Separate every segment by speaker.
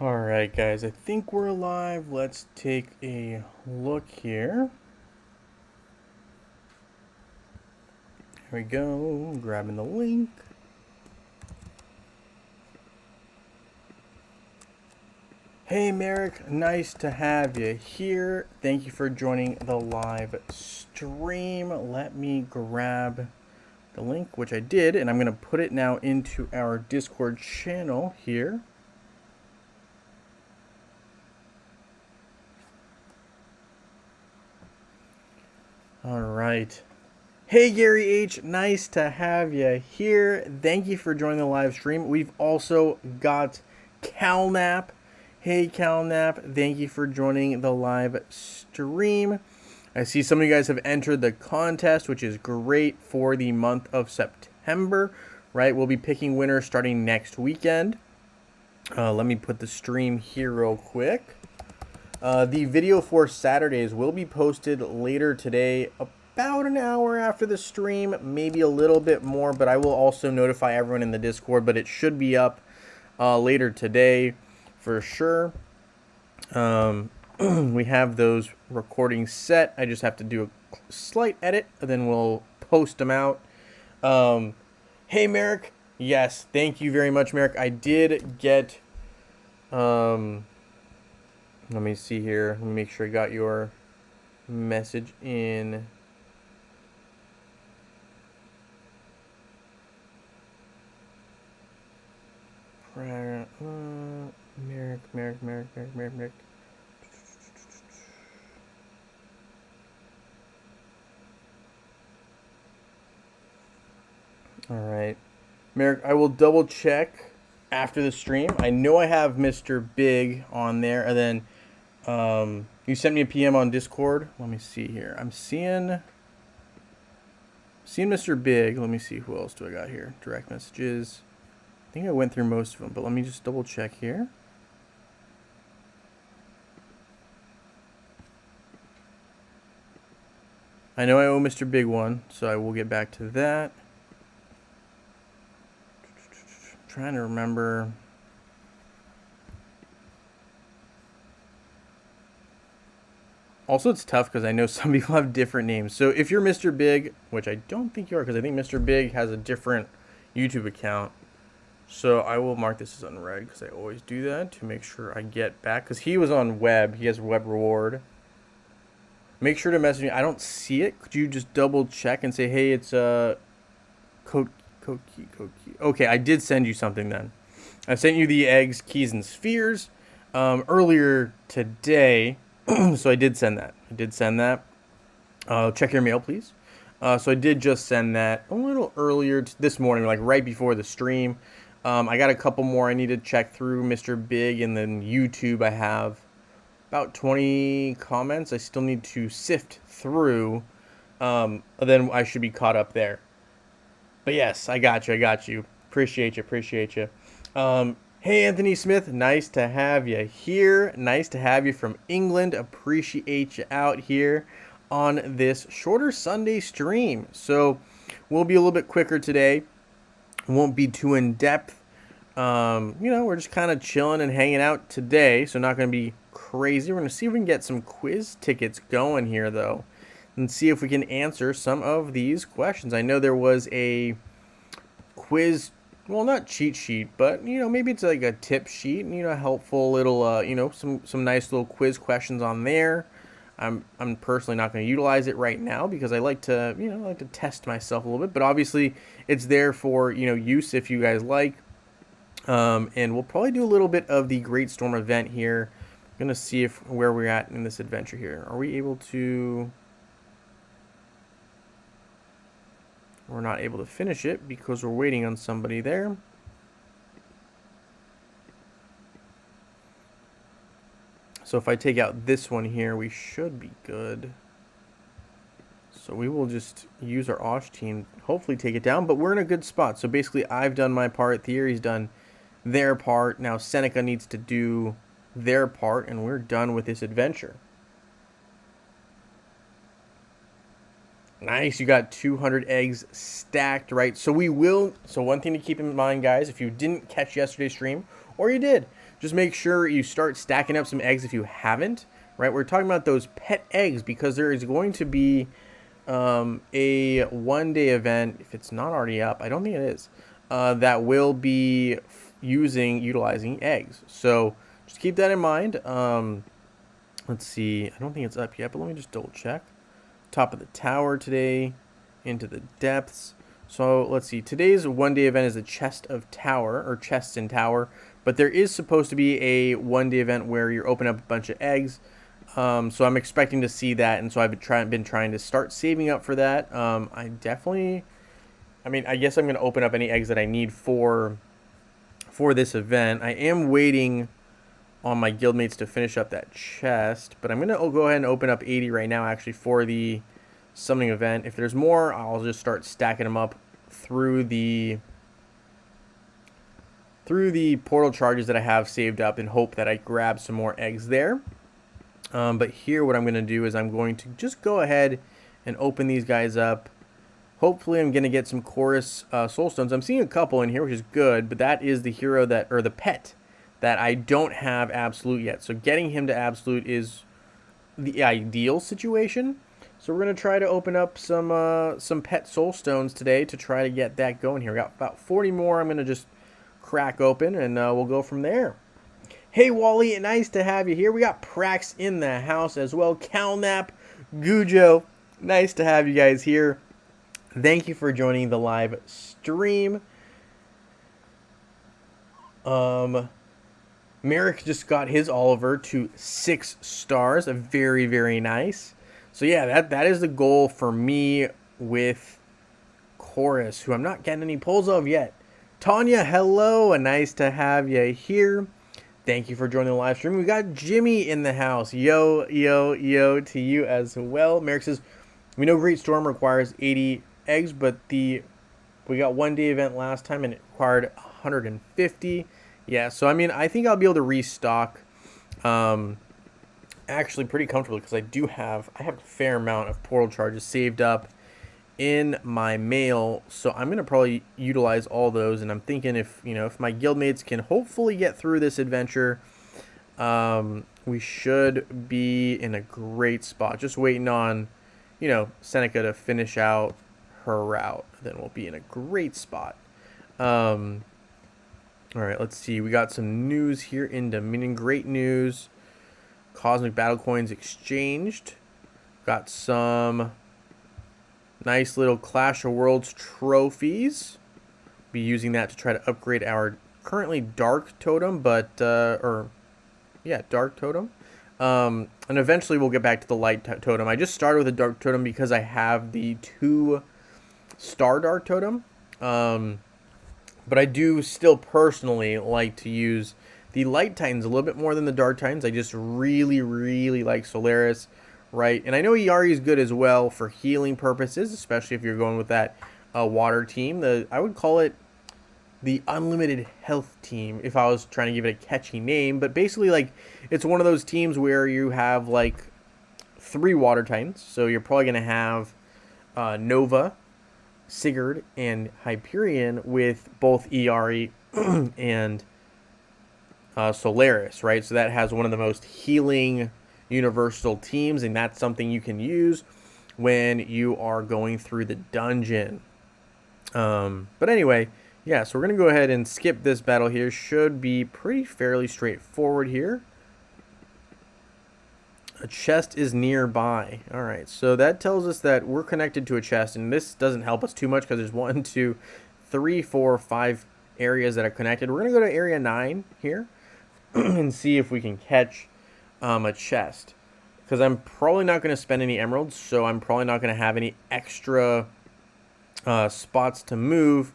Speaker 1: Alright guys, I think we're live. Let's take a look here. Here we go, grabbing the link. Hey Merrick, nice to have you here. Thank you for joining the live stream. Let me grab the link, which I did, and I'm going to put it now into our Discord channel here. All right. Hey Gary H, nice to have you here. Thank you for joining the live stream. We've also got Calnap. Hey Calnap, thank you for joining the live stream. I see some of you guys have entered the contest, which is great for the month of September, right? We'll be picking winners starting next weekend. Let me put the stream here real quick. The video for Saturdays will be posted later today, about an hour after the stream, maybe a little bit more, but I will also notify everyone in the Discord, but it should be up later today for sure. We have those recordings set. I just have to do a slight edit, and then we'll post them out. Hey, Merrick. Yes, thank you very much, Merrick. I did get... let me see here. Let me make sure I got your message in. Merrick. All right. Merrick, I will double check after the stream. I know I have Mr. Big on there, and then you sent me a PM on Discord. Let me see here. I'm seeing Mr. Big. Let me see, who else do I got here? Direct messages. I think I went through most of them, but let me just double check here. I know I owe Mr. Big one, so I will get back to that. Trying to remember. Also, it's tough because I know some people have different names. So if you're Mr. Big, which I don't think you are, because I think Mr. Big has a different YouTube account. So I will mark this as unread because I always do that to make sure I get back. Because he was on web. He has web reward. Make sure to message me. I don't see it. Could you just double check and say, hey, it's Koki. Okay, I did send you something then. I sent you the eggs, keys, and spheres earlier today. So I did send that. Check your mail, please. So I did just send that a little earlier this morning, like right before the stream. I got a couple more I need to check through, Mr. Big, and then YouTube. I have about 20 comments I still need to sift through. Then I should be caught up there. But yes, I got you. Appreciate you. Hey, Anthony Smith, nice to have you here. Nice to have you from England. Appreciate you out here on this shorter Sunday stream. So we'll be a little bit quicker today. Won't be too in-depth. We're just kind of chilling and hanging out today, so not going to be crazy. We're going to see if we can get some quiz tickets going here, though, and see if we can answer some of these questions. I know there was a quiz, well, not cheat sheet, but, maybe it's like a tip sheet, helpful little, some nice little quiz questions on there. I'm personally not going to utilize it right now because I like to, test myself a little bit, but obviously it's there for, use if you guys like. And we'll probably do a little bit of the Great Storm event here. I'm going to see where we're at in this adventure here. Are we able to... We're not able to finish it because we're waiting on somebody there. So if I take out this one here, we should be good. So we will just use our Osh team, hopefully take it down, but we're in a good spot. So basically I've done my part, Thierry's done their part. Now Seneca needs to do their part, and we're done with this adventure. Nice, you got 200 eggs stacked, right? So one thing to keep in mind, guys, if you didn't catch yesterday's stream, or you did, just make sure you start stacking up some eggs if you haven't, right? We're talking about those pet eggs because there is going to be a one-day event, if it's not already up, I don't think it is, that will be utilizing eggs. So just keep that in mind. Let's see, I don't think it's up yet, but let me just double check. Top of the tower today, into the depths. So let's see, today's one-day event is a chest of tower, or chests in tower, but there is supposed to be a one-day event where you're opening up a bunch of eggs. So I'm expecting to see that, and so I've been trying to start saving up for that. I guess I'm going to open up any eggs that I need for this event. I am waiting on my guildmates to finish up that chest, but I'm going to go ahead and open up 80 right now, actually, for the summoning event. If there's more, I'll just start stacking them up through the portal charges that I have saved up and hope that I grab some more eggs there. But here what I'm going to do is I'm going to just go ahead and open these guys up. Hopefully I'm going to get some chorus soul stones. I'm seeing a couple in here, which is good, but that is the hero or the pet that I don't have absolute yet. So getting him to absolute is the ideal situation. So we're going to try to open up some pet soul stones today to try to get that going here. We got about 40 more I'm going to just crack open, and we'll go from there. Hey Wally, nice to have you here. We got Prax in the house as well. Calnap, Gujo, nice to have you guys here. Thank you for joining the live stream. Merrick just got his Oliver to 6 stars. A very, very nice. So yeah, that is the goal for me with Chorus, who I'm not getting any pulls of yet. Tanya, hello, nice to have you here. Thank you for joining the live stream. We got Jimmy in the house. Yo, yo, yo to you as well. Merrick says, we know Great Storm requires 80 eggs, but we got one-day event last time and it required 150. Yeah, so I mean, I think I'll be able to restock actually pretty comfortably because I have a fair amount of portal charges saved up in my mail, so I'm going to probably utilize all those, and I'm thinking if my guildmates can hopefully get through this adventure, we should be in a great spot. Just waiting on, Seneca to finish out her route, then we'll be in a great spot. All right, let's see. We got some news here in Dominion. Great news. Cosmic Battle Coins exchanged. Got some nice little Clash of Worlds trophies. Be using that to try to upgrade our currently Dark Totem, Dark Totem. And eventually we'll get back to the Light Totem. I just started with a Dark Totem because I have the 2-star Dark Totem. But I do still personally like to use the Light Titans a little bit more than the Dark Titans. I just really, really like Solaris. Right, and I know ERE is good as well for healing purposes, especially if you're going with that water team. I would call it the Unlimited Health team if I was trying to give it a catchy name. But basically, it's one of those teams where you have 3 water titans. So you're probably going to have Nova, Sigurd, and Hyperion with both ERE and Solaris, right? So that has one of the most healing universal teams, and that's something you can use when you are going through the dungeon. But anyway, yeah, so we're gonna go ahead and skip this battle here. Should be fairly straightforward here. A chest is nearby. All right, so that tells us that we're connected to a chest, and this doesn't help us too much because there's 1, 2, 3, 4, 5 areas that are connected. We're gonna go to area 9 here and see if we can catch a chest, because I'm probably not going to spend any emeralds, so I'm probably not going to have any extra spots to move.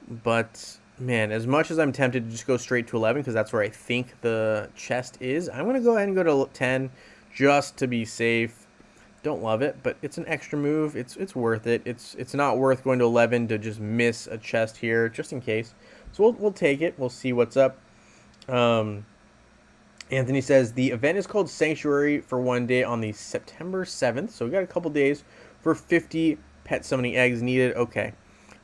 Speaker 1: But man, as much as I'm tempted to just go straight to 11 because that's where I think the chest is, I'm going to go ahead and go to 10 just to be safe. Don't love it, but it's an extra move. It's worth it. It's not worth going to 11 to just miss a chest here just in case. So we'll take it. We'll see what's up. Anthony says the event is called Sanctuary for one day on the September 7th. So we got a couple days for 50 pet summoning eggs needed. Okay.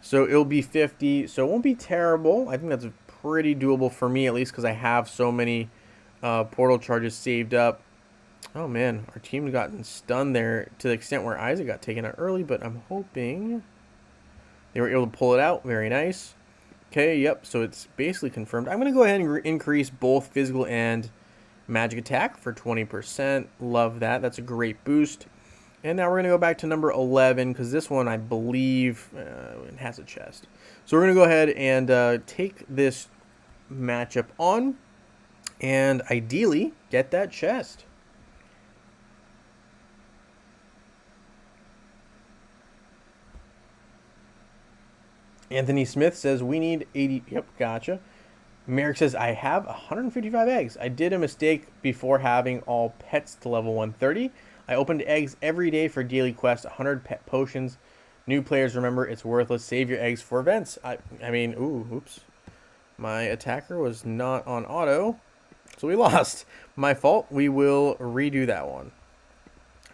Speaker 1: So it'll be 50. So it won't be terrible. I think that's pretty doable for me, at least because I have so many portal charges saved up. Oh man, our team's gotten stunned there to the extent where Isaac got taken out early, but I'm hoping they were able to pull it out. Very nice. Okay, yep, so it's basically confirmed. I'm going to go ahead and increase both physical and magic attack for 20%. Love that. That's a great boost. And now we're going to go back to number 11 because this one, I believe, it has a chest. So we're going to go ahead and take this matchup on and ideally get that chest. Anthony Smith says we need 80. Yep, gotcha. Merrick says I have 155 eggs. I did a mistake before having all pets to level 130. I opened eggs every day for daily quest, 100 pet potions. New players, remember, it's worthless. Save your eggs for events. I mean, oops. My attacker was not on auto, so we lost. My fault. We will redo that one.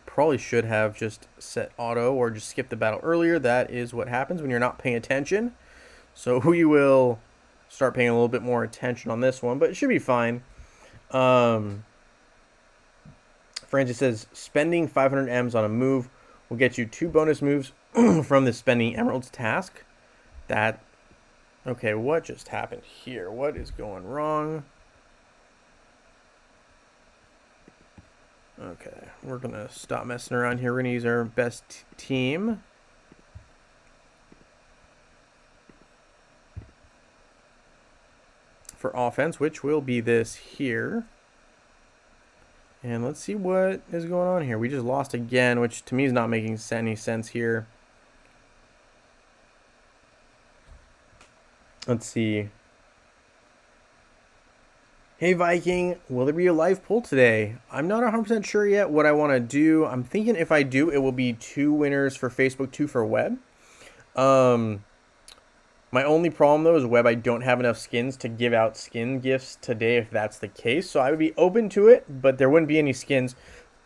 Speaker 1: Probably should have just set auto or just skip the battle earlier. That is what happens when you're not paying attention. So we will start paying a little bit more attention on this one, but it should be fine. Francis says spending 500 M's on a move will get you 2 bonus moves from the spending emeralds task. Okay, what just happened here? What is going wrong? Okay, we're going to stop messing around here. We're going to use our best team. For offense, which will be this here. And let's see what is going on here. We just lost again, which to me is not making any sense here. Let's see. Hey Viking, will there be a live poll today? I'm not 100% sure yet what I want to do. I'm thinking if I do, it will be 2 winners for Facebook, 2 for web. My only problem though is web. I don't have enough skins to give out skin gifts today if that's the case. So I would be open to it, but there wouldn't be any skins.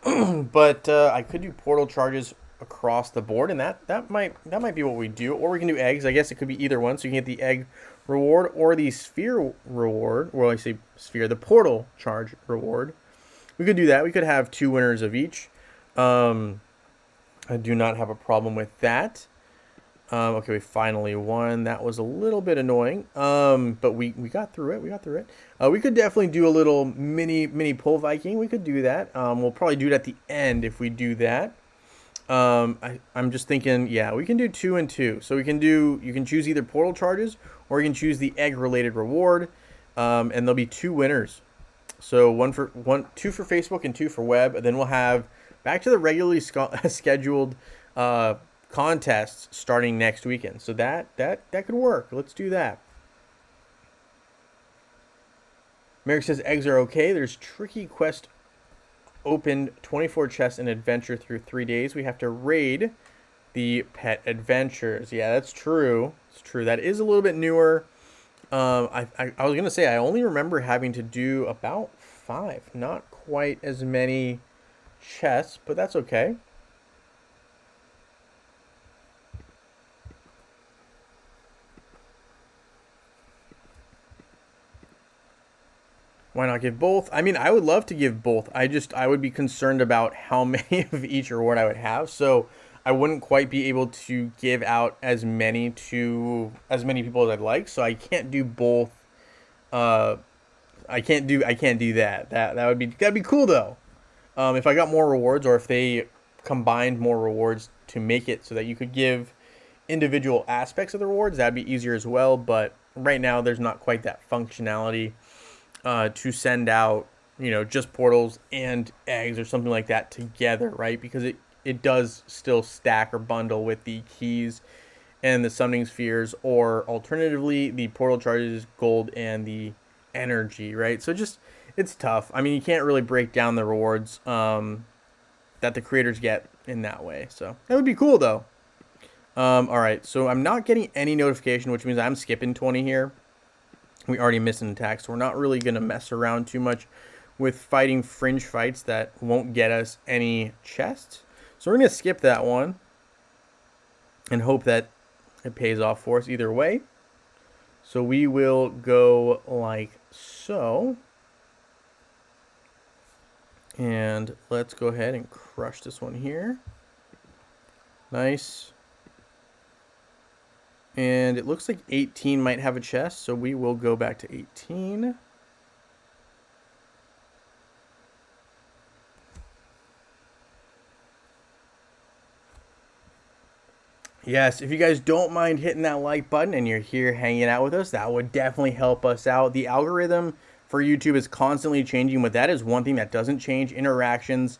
Speaker 1: But I could do portal charges across the board, and that might be what we do. Or we can do eggs. I guess it could be either one. So you can get the egg reward or the sphere reward. Well, I say sphere, the portal charge reward. We could do that. We could have 2 winners of each. I do not have a problem with that. Okay, we finally won. That was a little bit annoying, but we got through it. We could definitely do a little mini pull Viking. We could do that. We'll probably do it at the end if we do that. I'm just thinking, yeah, we can do 2 and 2. So you can choose either portal charges or you can choose the egg related reward, and there'll be 2 winners. So 2 for Facebook and 2 for web, and then we'll have back to the regularly scheduled contests starting next weekend. So that could work. Let's do that. Merrick says eggs are okay. There's tricky quest opened 24 chests in adventure through 3 days. We have to raid the pet adventures. Yeah, that's true. It's true. That is a little bit newer. I was gonna say I only remember having to do about 5, not quite as many chests, but that's okay. Why not give both? I mean, I would love to give both. I would be concerned about how many of each reward I would have. So I wouldn't quite be able to give out as many to as many people as I'd like. So I can't do both. I can't do that. That'd be cool though. If I got more rewards, or if they combined more rewards to make it so that you could give individual aspects of the rewards, that'd be easier as well. But right now, there's not quite that functionality to send out, just portals and eggs or something like that together, right? Because it does still stack or bundle with the keys and the summoning spheres, or alternatively, the portal charges, gold, and the energy, right? So it's tough. I mean, you can't really break down the rewards that the creators get in that way. So that would be cool, though. All right, so I'm not getting any notification, which means I'm skipping 20 here. We already missed an attack, so we're not really going to mess around too much with fighting fringe fights that won't get us any chests. So we're going to skip that one and hope that it pays off for us either way. So we will go like so. And let's go ahead and crush this one here. Nice. And it looks like 18 might have a chest, so we will go back to 18. Yes, if you guys don't mind hitting that like button and you're here hanging out with us, that would definitely help us out. The algorithm for YouTube is constantly changing, but that is one thing that doesn't change. Interactions,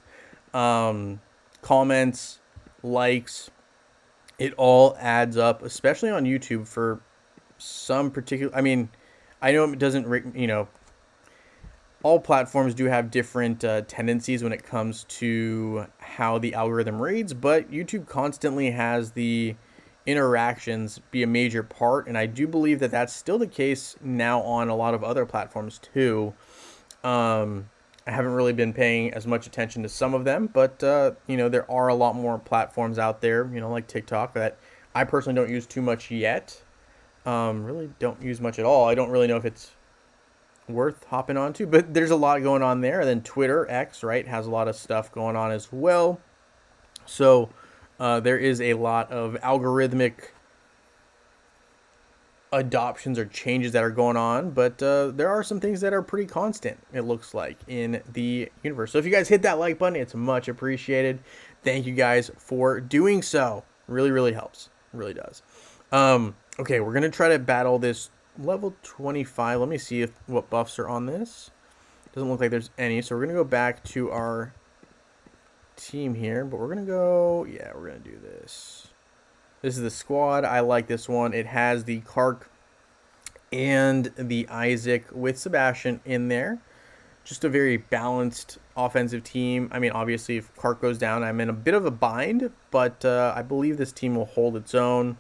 Speaker 1: comments, likes, it all adds up, especially on YouTube for some particular, I mean, I know it doesn't, you know, all platforms do have different tendencies when it comes to how the algorithm reads, but YouTube constantly has the interactions be a major part, and I do believe that that's still the case now on a lot of other platforms too. I haven't really been paying as much attention to some of them, but you know, there are a lot more platforms out there, you know, like TikTok, that I personally don't use too much yet. Really don't use much at all. I don't really know if it's worth hopping onto, but there's a lot going on there. And then Twitter, X, right, has a lot of stuff going on as well. So there is a lot of algorithmic adoptions or changes that are going on, but there are some things that are pretty constant, it looks like, in the universe. So if you guys hit that like button, it's much appreciated. Thank you guys for doing so. Really, really helps. Really does. Okay, we're gonna try to battle this level 25. Let me see what buffs are on this. Doesn't look like there's any, so we're gonna go back to our team here, but we're gonna go, yeah, we're gonna do this. This is the squad. I like this one. It has the Kark and the Isaac with Sebastian in there. Just a very balanced offensive team. I mean, obviously, if Kark goes down, I'm in a bit of a bind, but I believe this team will hold its own.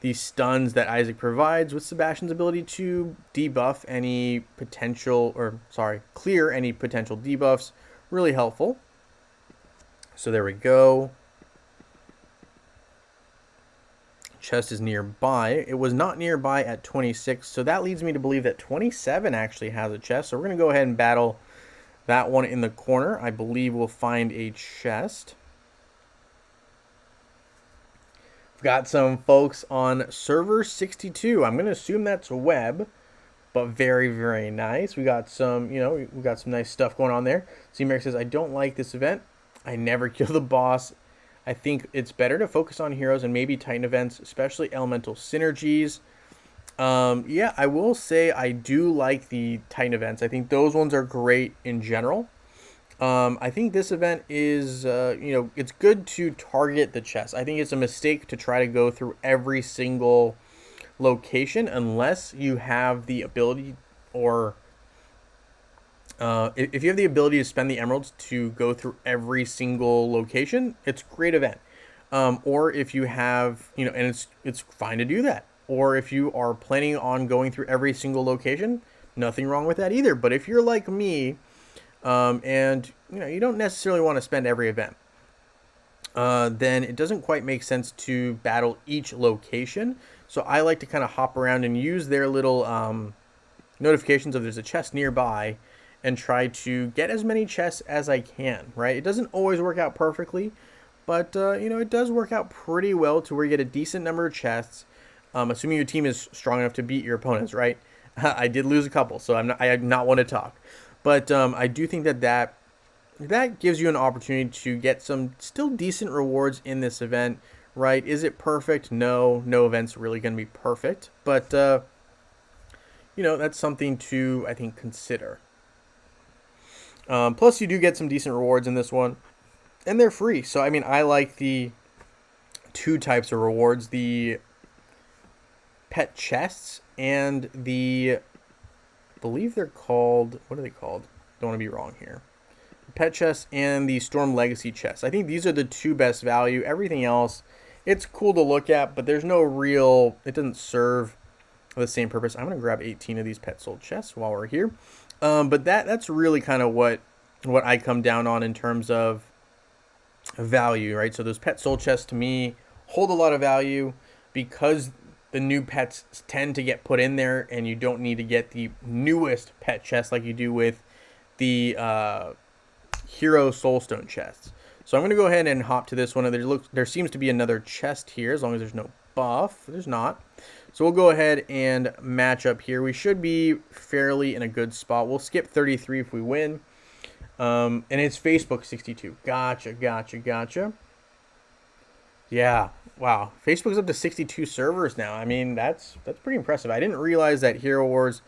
Speaker 1: The stuns that Isaac provides with Sebastian's ability to debuff any potential, or sorry, clear any potential debuffs, really helpful. So there we go. Chest is nearby. It was not nearby at 26, so that leads me to believe that 27 actually has a chest. So we're going to go ahead and battle that one in the corner. I believe we'll find a chest. Got some folks on server 62. I'm going to assume that's web, but very, very nice. We got some, you know, we got some nice stuff going on there. C-Merrick says, I don't like this event. I never kill the boss. I think it's better to focus on heroes and maybe Titan events, especially elemental synergies. Yeah, I will say I do like the Titan events. I think those ones are great in general. I think this event is, you know, it's good to target the chest. I think it's a mistake to try to go through every single location unless you have the ability, or if you have the ability to spend the emeralds to go through every single location, it's a great event. Or if you have, you know, and it's fine to do that. Or if you are planning on going through every single location, nothing wrong with that either. But if you're like me, and you know, you don't necessarily want to spend every event, then it doesn't quite make sense to battle each location. So I like to kind of hop around and use their little notifications of there's a chest nearby and try to get as many chests as I can, right? It doesn't always work out perfectly, but you know, it does work out pretty well to where you get a decent number of chests, assuming your team is strong enough to beat your opponents, right? I did lose a couple, so I do not want to talk. But I do think that gives you an opportunity to get some still decent rewards in this event, right? Is it perfect? No event's really going to be perfect. But, you know, that's something to, I think, consider. Plus, you do get some decent rewards in this one, and they're free. So, I mean, I like the two types of rewards, the pet chests and the, I believe they're called, what are they called? Don't want to be wrong here. Pet chest and the Storm Legacy chest. I think these are the two best value. Everything else, it's cool to look at, but there's no real, it doesn't serve the same purpose. I'm going to grab 18 of these pet soul chests while we're here. But that's really kind of what I come down on in terms of value, right? So those pet soul chests to me hold a lot of value because the new pets tend to get put in there, and you don't need to get the newest pet chest like you do with the Hero Soulstone chests. So I'm going to go ahead and hop to this one. There seems to be another chest here, as long as there's no buff. There's not. So we'll go ahead and match up here. We should be fairly in a good spot. We'll skip 33 if we win. And it's Facebook 62. Gotcha. Yeah, wow. Facebook's up to 62 servers now. I mean, that's pretty impressive. I didn't realize that Hero Wars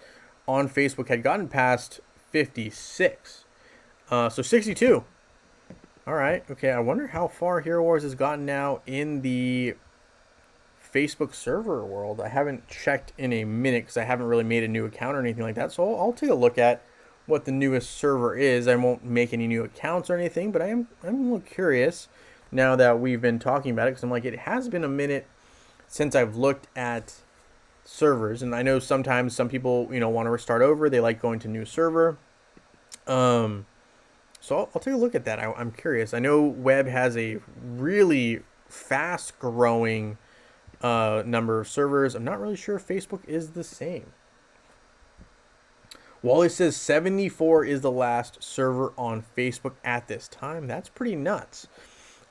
Speaker 1: on Facebook had gotten past 56. So 62. All right. Okay, I wonder how far Hero Wars has gotten now in the Facebook server world. I haven't checked in a minute because I haven't really made a new account or anything like that. So I'll take a look at what the newest server is. I won't make any new accounts or anything, but I'm a little curious now that we've been talking about it, because I'm like, it has been a minute since I've looked at servers, and I know sometimes some people, want to restart over. They like going to new server. So I'll take a look at that. I'm curious. I know web has a really fast growing number of servers. I'm not really sure if Facebook is the same. Wally says 74 is the last server on Facebook at this time. That's pretty nuts.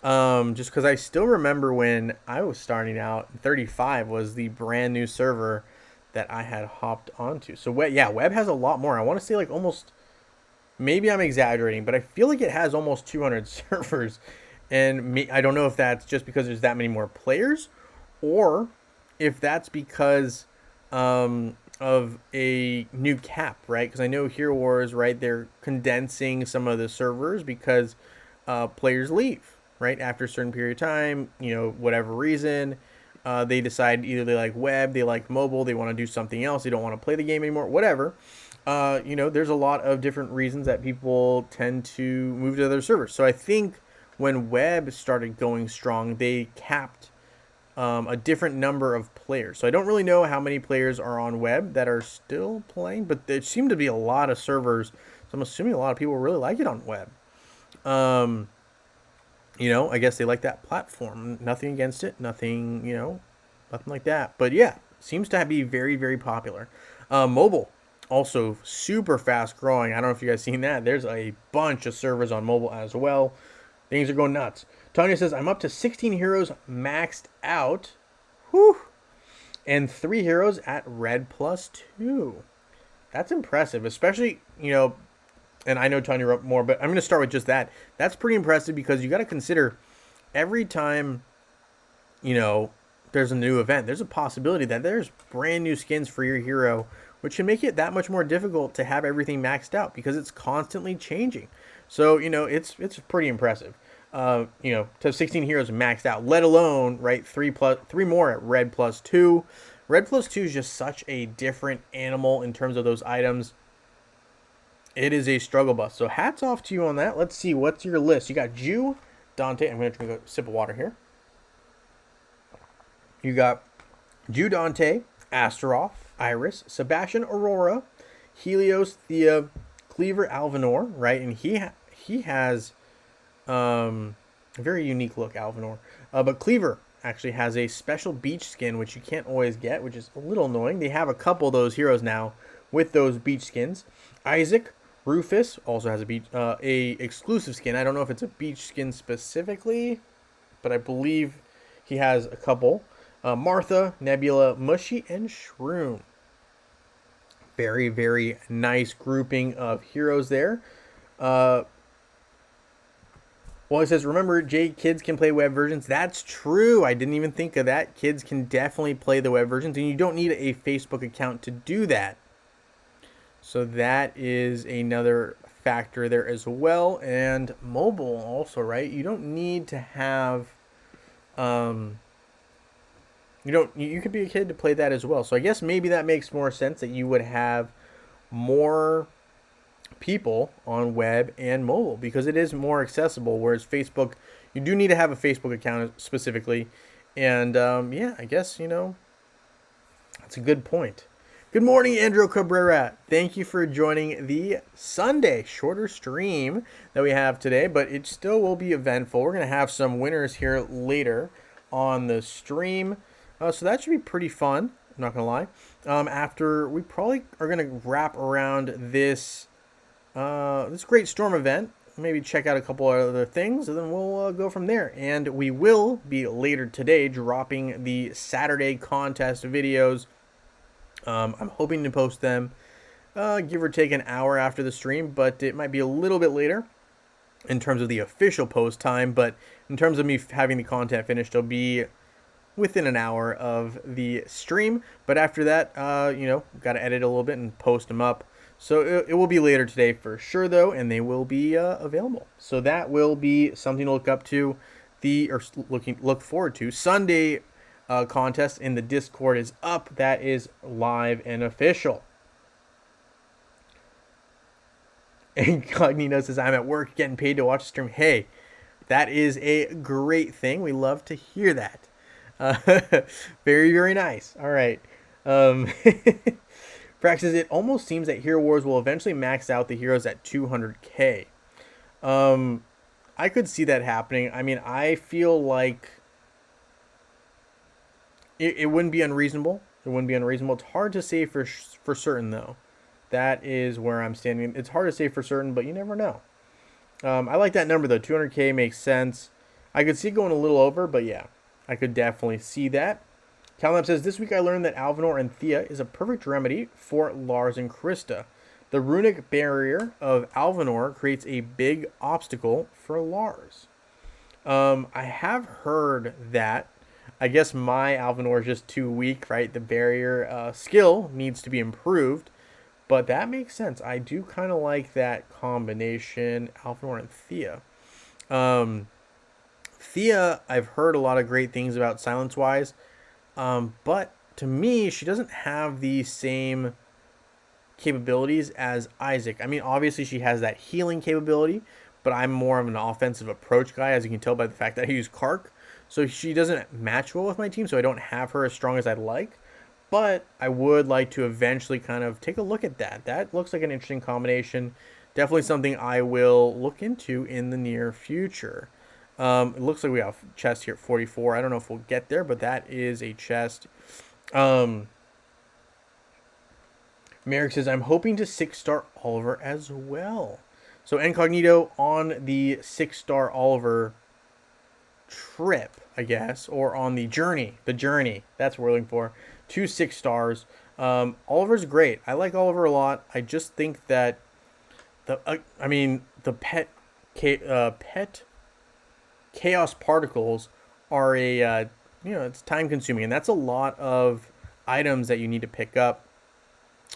Speaker 1: Just because I still remember when I was starting out, 35 was the brand new server that I had hopped onto. So web has a lot more. I want to say like almost, maybe I'm exaggerating, but I feel like it has almost 200 servers. And I don't know if that's just because there's that many more players, or if that's because of a new cap, right? Because I know Hero Wars, right, they're condensing some of the servers because players leave, right, after a certain period of time, whatever reason. They decide either they like web, they like mobile, they want to do something else, they don't want to play the game anymore, whatever. There's a lot of different reasons that people tend to move to other servers. So I think when web started going strong, they capped a different number of players. So I don't really know how many players are on web that are still playing, but there seem to be a lot of servers. So I'm assuming a lot of people really like it on web. I guess they like that platform. Nothing against it. Nothing like that. But yeah, seems to be very, very popular. Mobile, also super fast growing. I don't know if you guys seen that. There's a bunch of servers on mobile as well. Things are going nuts. Tanya says, I'm up to 16 heroes maxed out. Whew. And 3 heroes at red +2. That's impressive, especially, and I know Tanya wrote more, but I'm going to start with just that. That's pretty impressive because you got to consider every time, there's a new event, there's a possibility that there's brand new skins for your hero, which can make it that much more difficult to have everything maxed out because it's constantly changing. So, it's pretty impressive. To have 16 heroes maxed out, let alone, right, 3 more at red +2. Red +2 is just such a different animal in terms of those items. It is a struggle bus. So hats off to you on that. Let's see, what's your list? You got Jew, Dante. I'm going to drink a sip of water here. You got Jew, Dante, Astaroth, Iris, Sebastian, Aurora, Helios, Thea, Cleaver, Alvanor, right? And he has a very unique look, Alvanor. But Cleaver actually has a special beach skin, which you can't always get, which is a little annoying. They have a couple of those heroes now with those beach skins. Isaac, Rufus also has a exclusive skin. I don't know if it's a beach skin specifically, but I believe he has a couple. Martha, Nebula, Mushy, and Shroom. Very, very nice grouping of heroes there. Well, it says, remember, Jay, kids can play web versions. That's true. I didn't even think of that. Kids can definitely play the web versions, and you don't need a Facebook account to do that. So that is another factor there as well. And mobile also, right? You don't need to have, you could be a kid to play that as well. So I guess maybe that makes more sense that you would have more people on web and mobile because it is more accessible, whereas Facebook, you do need to have a Facebook account specifically. And I guess that's a good point. Good morning, Andrew Cabrera. Thank you for joining the Sunday shorter stream that we have today, but it still will be eventful. We're going to have some winners here later on the stream. So that should be pretty fun. I'm not gonna lie. After we probably are gonna wrap around this this great storm event. Maybe check out a couple other things, and then we'll go from there. And we will be later today dropping the Saturday contest videos. I'm hoping to post them, give or take an hour after the stream, but it might be a little bit later in terms of the official post time. But in terms of me having the content finished, it'll be within an hour of the stream. But after that, you know, got to edit a little bit and post them up. So it will be later today for sure, though, and they will be available. So that will be something to look up to, look forward to. Sunday contest in the Discord is up. That is live and official. Incognito says, I'm at work getting paid to watch the stream. Hey, that is a great thing. We love to hear that. Very, very nice. All right. Praxis, it almost seems that Hero Wars will eventually max out the heroes at 200k. I could see that happening. I mean, I feel like it wouldn't be unreasonable. It wouldn't be unreasonable. It's hard to say for certain, though. That is where I'm standing. It's hard to say for certain, but you never know. I like that number, though. 200k makes sense. I could see it going a little over, but yeah, I could definitely see that. Calnap says, this week I learned that Alvanor and Thea is a perfect remedy for Lars and Krista. The runic barrier of Alvanor creates a big obstacle for Lars. I have heard that. I guess my Alvanor is just too weak, right? The barrier skill needs to be improved. But that makes sense. I do kind of like that combination, Alvanor and Thea. Thea, I've heard a lot of great things about silence-wise. But to me, she doesn't have the same capabilities as Isaac. I mean, obviously she has that healing capability, but I'm more of an offensive approach guy, as you can tell by the fact that I use Kark. So she doesn't match well with my team, so I don't have her as strong as I'd like. But I would like to eventually kind of take a look at that. That looks like an interesting combination. Definitely something I will look into in the near future. It looks like we have a chest here at 44. I don't know if we'll get there, but that is a chest. Merrick says, I'm hoping to 6-star Oliver as well. So Incognito on the 6-star Oliver trip, I guess, or on the journey. That's what we're looking for. 2 6 stars. Oliver's great. I like Oliver a lot. I just think that the pet chaos particles are it's time consuming, and that's a lot of items that you need to pick up,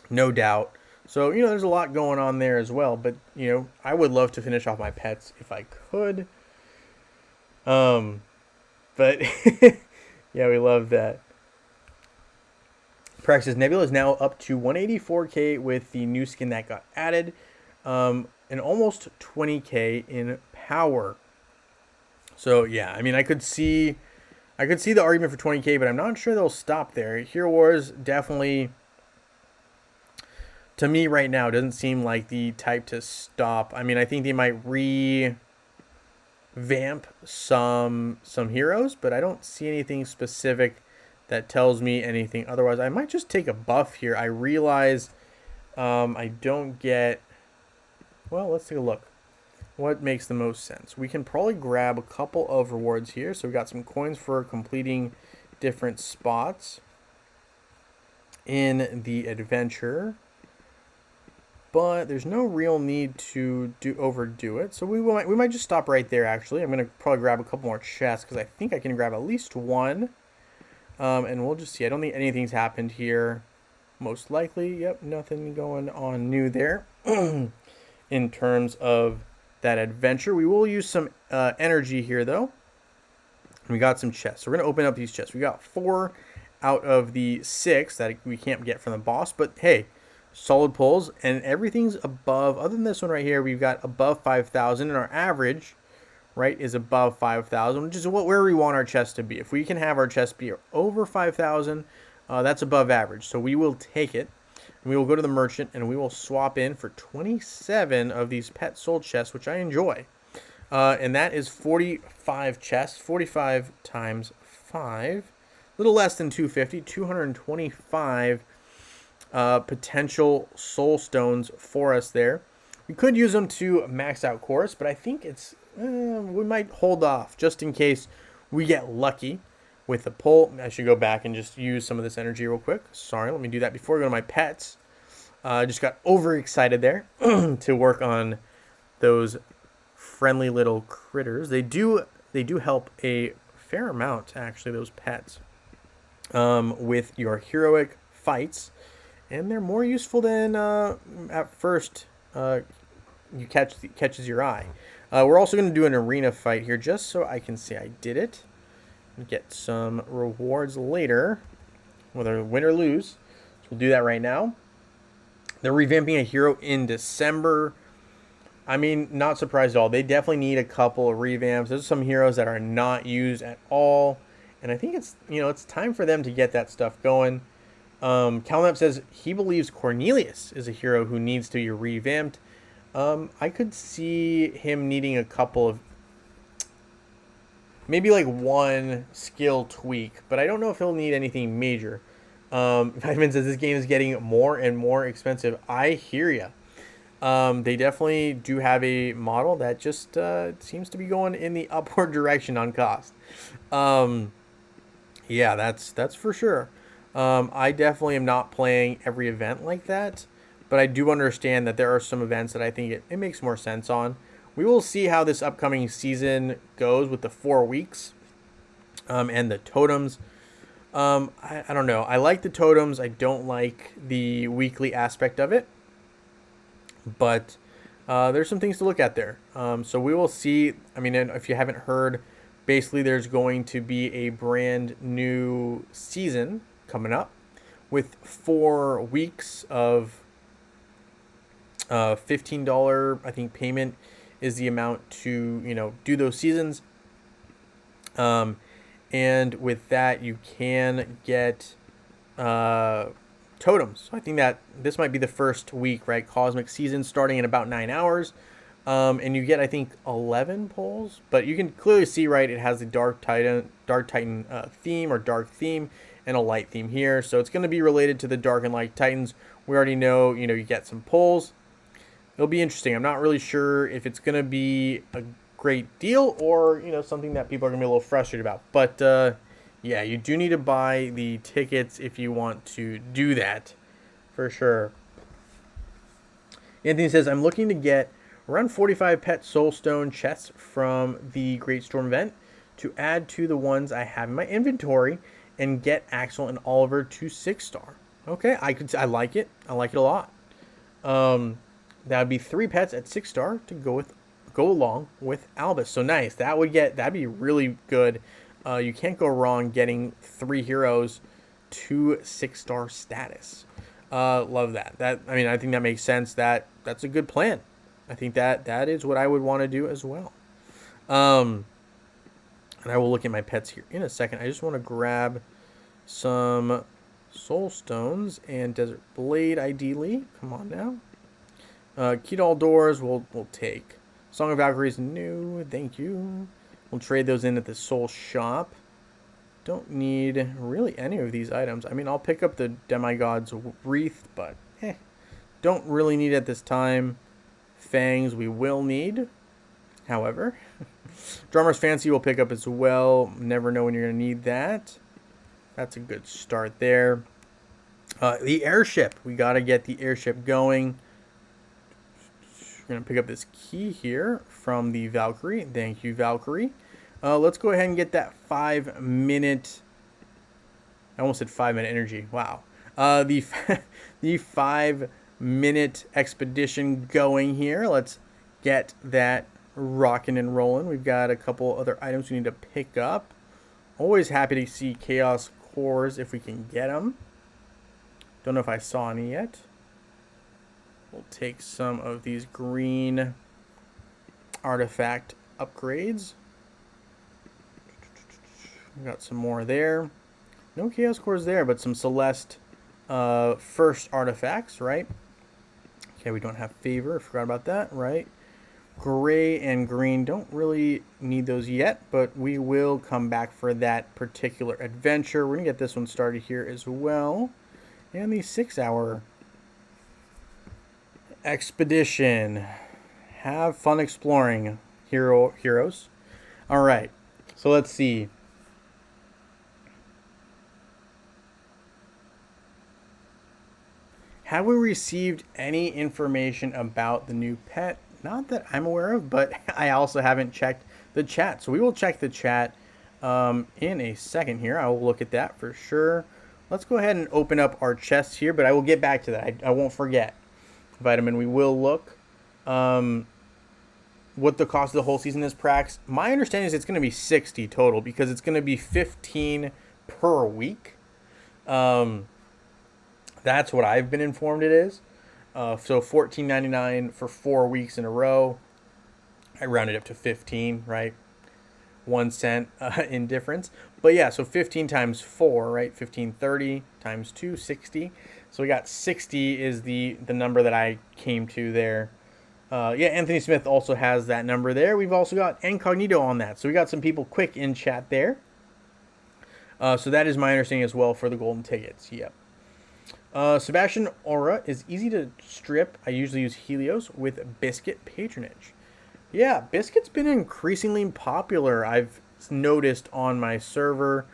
Speaker 1: no doubt. So there's a lot going on there as well, but I would love to finish off my pets if I could. But yeah, we love that. Praxis Nebula is now up to 184k with the new skin that got added, and almost 20k in power. So yeah, I mean, I could see the argument for 20k, but I'm not sure they'll stop there. Hero Wars definitely, to me right now, doesn't seem like the type to stop. I mean, I think they might revamp some heroes, but I don't see anything specific that tells me anything otherwise. I might just take a buff here. I realize I don't get... Well, let's take a look. What makes the most sense? We can probably grab a couple of rewards here. So we got some coins for completing different spots in the adventure, but there's no real need to overdo it. So we might just stop right there. Actually, I'm gonna probably grab a couple more chests because I think I can grab at least one, and we'll just see. I don't think anything's happened here. Most likely, yep, nothing going on new there. In terms of that adventure, we will use some energy here though. We got some chests, so we're gonna open up these chests. We got 4 out of the 6 that we can't get from the boss, but hey, solid pulls, and everything's above. Other than this one right here, we've got above 5,000, and our average, right, is above 5,000, which is where we want our chest to be. If we can have our chest be over 5,000, that's above average. So we will take it. We will go to the merchant and we will swap in for 27 of these pet soul chests, which I enjoy. And that is 45 chests, 45 times 5. little less than 250, 225 potential soul stones for us there. We could use them to max out chorus, but I think we might hold off just in case we get lucky with the pull. I should go back and just use some of this energy real quick. Sorry, let me do that before I go to my pets. I just got overexcited there to work on those friendly little critters. They do help a fair amount, actually, those pets, with your heroic fights, and they're more useful than at first catches your eye. We're also going to do an arena fight here just so I can say I did it and get some rewards later, whether win or lose. So we'll do that right now. They're revamping a hero in December. I mean, not surprised at all. They definitely need a couple of revamps. There's some heroes that are not used at all, and I think it's time for them to get that stuff going. Calnap says he believes Cornelius is a hero who needs to be revamped. I could see him needing a couple of, maybe like one skill tweak, but I don't know if he'll need anything major. Ivan says this game is getting more and more expensive. I hear ya. They definitely do have a model that just seems to be going in the upward direction on cost. Yeah, that's for sure. I definitely am not playing every event like that, but I do understand that there are some events that I think it makes more sense on. We will see how this upcoming season goes with the 4 weeks and the totems. I don't know. I like the totems. I don't like the weekly aspect of it. But there's some things to look at there. So we will see. I mean, if you haven't heard, basically there's going to be a brand new season coming up with 4 weeks of $15, I think, payment is the amount to, do those seasons. And with that, you can get totems. So I think that this might be the first week, right? Cosmic season starting in about 9 hours. And you get, I think, 11 pulls. But you can clearly see, right, it has the Dark Titan theme or dark theme and a light theme here. So it's going to be related to the Dark and Light Titans. We already know, you get some pulls. It'll be interesting. I'm not really sure if it's going to be a great deal or, something that people are going to be a little frustrated about. But, yeah, you do need to buy the tickets if you want to do that, for sure. Anthony says, I'm looking to get around 45 pet soulstone chests from the Great Storm event to add to the ones I have in my inventory and get Axel and Oliver to 6-star. Okay, I like it. I like it a lot. That would be 3 pets at 6-star to go along with Albus. So nice. That'd be really good. You can't go wrong getting 3 heroes to 6-star status. Love that. I think that makes sense. That's a good plan. I think that is what I would want to do as well. And I will look at my pets here in a second. I just want to grab some soul stones and Desert Blade, ideally. Come on now. Key to all doors we'll take. Song of Valkyries, new. Thank you. We'll trade those in at the soul shop. Don't need really any of these items. I mean, I'll pick up the Demigod's Wreath, but don't really need it at this time. Fangs we will need, however. Drummer's Fancy we'll pick up as well. Never know when you're going to need that. That's a good start there. The airship. We got to get the airship going. We're going to pick up this key here from the Valkyrie. Thank you, Valkyrie. Let's go ahead and get that 5-minute... I almost said 5-minute energy. Wow. The 5-minute expedition going here. Let's get that rocking and rolling. We've got a couple other items we need to pick up. Always happy to see Chaos Cores if we can get them. Don't know if I saw any yet. We'll take some of these green artifact upgrades. We got some more there. No Chaos Cores there, but some Celeste first artifacts, right? Okay, we don't have Favor. I forgot about that, right? Gray and green, don't really need those yet, but we will come back for that particular adventure. We're going to get this one started here as well. And the 6-hour expedition. Have fun exploring, heroes. All right, so let's see. Have we received any information about the new pet? Not that I'm aware of, but I also haven't checked the chat. So we will check the chat in a second here. I will look at that for sure. Let's go ahead and open up our chests here, but I will get back to that. I won't forget. Vitamin, we will look. What the cost of the whole season is, Prax. My understanding is it's going to be 60 total because it's going to be 15 per week. That's what I've been informed it is. So $14.99 for 4 weeks in a row. I rounded up to 15, right? 1 cent in difference. But yeah, so 15 times 4, right? 1530 times 2, 60. So we got 60 is the number that I came to there. Yeah, Anthony Smith also has that number there. We've also got Incognito on that. So we got some people quick in chat there. So that is my understanding as well for the golden tickets. Yep. Sebastian Aura is easy to strip. I usually use Helios with Biscuit patronage. Yeah, Biscuit's been increasingly popular. I've noticed on my server.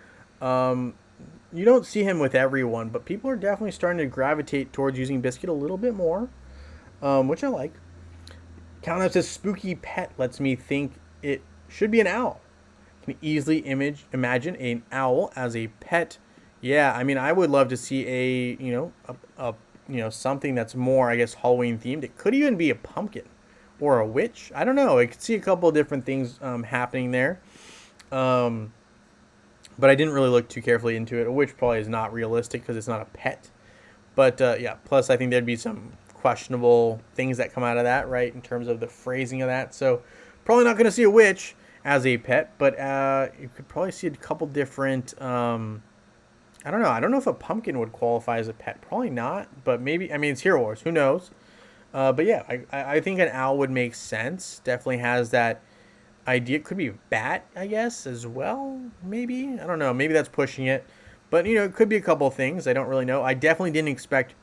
Speaker 1: You don't see him with everyone, but people are definitely starting to gravitate towards using Biscuit a little bit more, which I like. Countdown says spooky pet lets me think it should be an owl. Can easily imagine an owl as a pet. Yeah, I mean, I would love to see a something that's more, I guess, Halloween themed. It could even be a pumpkin or a witch. I don't know. I could see a couple of different things happening there. But I didn't really look too carefully into it. A witch probably is not realistic because it's not a pet. But yeah, plus I think there'd be some questionable things that come out of that, right, in terms of the phrasing of that. So probably not going to see a witch as a pet, but you could probably see a couple different. I don't know. I don't know if a pumpkin would qualify as a pet. Probably not, but maybe. I mean, it's Hero Wars. Who knows? But yeah, I think an owl would make sense. Definitely has that idea. It could be a bat, I guess, as well. Maybe. I don't know. Maybe that's pushing it. But, it could be a couple of things. I don't really know. I definitely didn't expect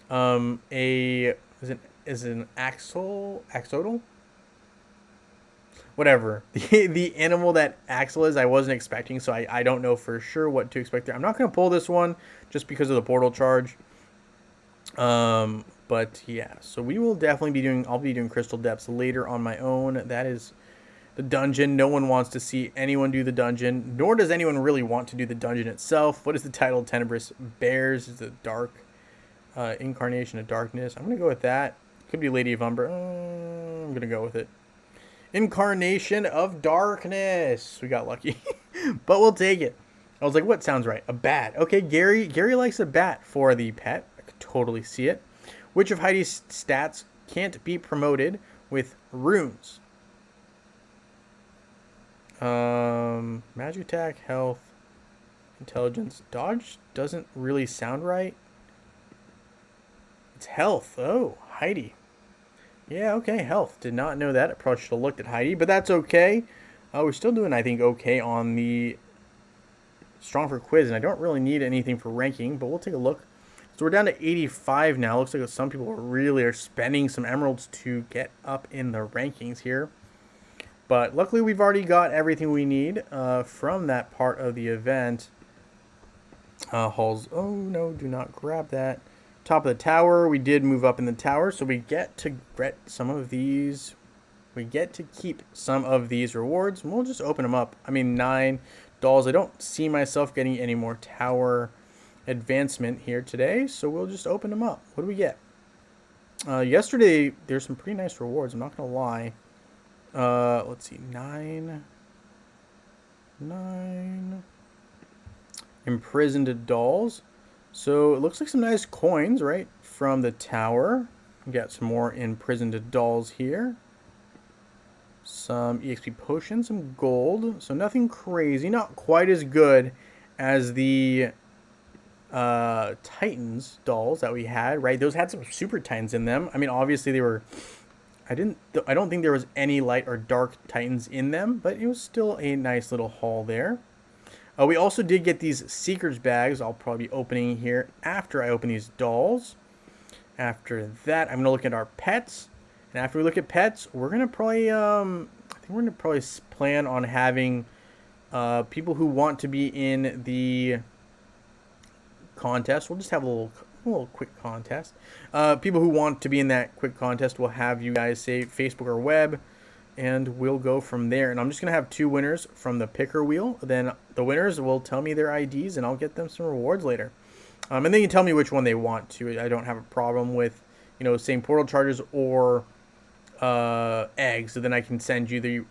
Speaker 1: is an axolotl? Whatever. The animal that Axel is, I wasn't expecting, so I don't know for sure what to expect there. I'm not going to pull this one just because of the portal charge. But yeah, so we will definitely be I'll be doing Crystal Depths later on my own. That is the dungeon. No one wants to see anyone do the dungeon, nor does anyone really want to do the dungeon itself. What is the title? Tenebrous Bears is the dark incarnation of darkness. I'm going to go with that. Could be Lady of Umber. I'm going to go with it. Incarnation of Darkness. We got lucky, but we'll take it. I was like, what sounds right? A bat. Okay, Gary likes a bat for the pet. I could totally see it. Which of Heidi's stats can't be promoted with runes? Magic attack, health, intelligence. Dodge doesn't really sound right. It's health. Oh, Heidi. Yeah, okay, health. Did not know that. I probably should have looked at Heidi, but that's okay. We're still doing, I think, okay on the Strong for quiz, and I don't really need anything for ranking, but we'll take a look. So we're down to 85 now. Looks like some people really are spending some emeralds to get up in the rankings here. But luckily, we've already got everything we need from that part of the event. Halls. Oh, no, do not grab that. Top of the tower. We did move up in the tower, so we get to get some of these. We get to keep some of these rewards. And we'll just open them up. I mean, 9 dolls. I don't see myself getting any more tower advancement here today, so we'll just open them up. What do we get? Yesterday, there's some pretty nice rewards. I'm not going to lie. Let's see. 9. Imprisoned dolls. So it looks like some nice coins, right, from the tower. We got some more imprisoned dolls here. Some EXP potions, some gold. So nothing crazy. Not quite as good as the Titans dolls that we had, right? Those had some super Titans in them. I mean, obviously they were I don't think there was any light or dark titans in them, but it was still a nice little haul there. We also did get these Seekers bags. I'll probably be opening here after I open these dolls. After that, I'm going to look at our pets. And after we look at pets, we're going to probably, I think we're going to probably plan on having people who want to be in the contest. We'll just have a little quick contest. People who want to be in that quick contest will have you guys say Facebook or web, and we'll go from there. And I'm just going to have 2 winners from the picker wheel. Then the winners will tell me their IDs, and I'll get them some rewards later. And they can tell me which one they want to. I don't have a problem with, saying portal charges or eggs. So then I can send you the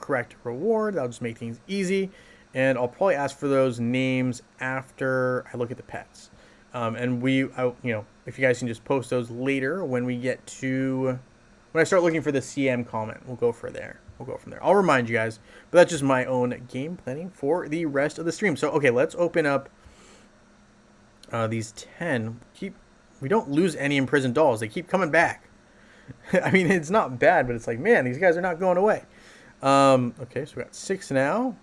Speaker 1: correct reward. That'll just make things easy. And I'll probably ask for those names after I look at the pets. And if you guys can just post those later when I start looking for the CM comment, we'll go from there. I'll remind you guys, but that's just my own game planning for the rest of the stream. So, okay, let's open up these 10. We don't lose any imprisoned dolls. They keep coming back. I mean, it's not bad, but it's like, man, these guys are not going away. Okay, so we got 6 now.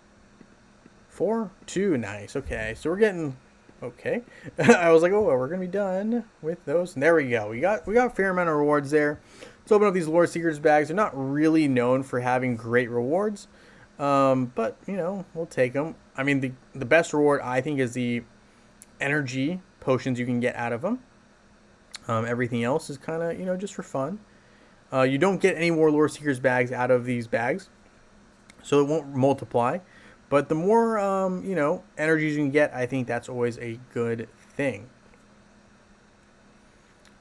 Speaker 1: 4, 2, nice. Okay, so we're getting okay. I was like, oh, we're gonna be done with those. And there we go. We got a fair amount of rewards there. Let's open up these Lore Seekers bags. They're not really known for having great rewards, but we'll take them. I mean, the best reward I think is the energy potions you can get out of them. Everything else is kind of just for fun. You don't get any more Lore Seekers bags out of these bags, so it won't multiply. But the more energies you can get, I think that's always a good thing.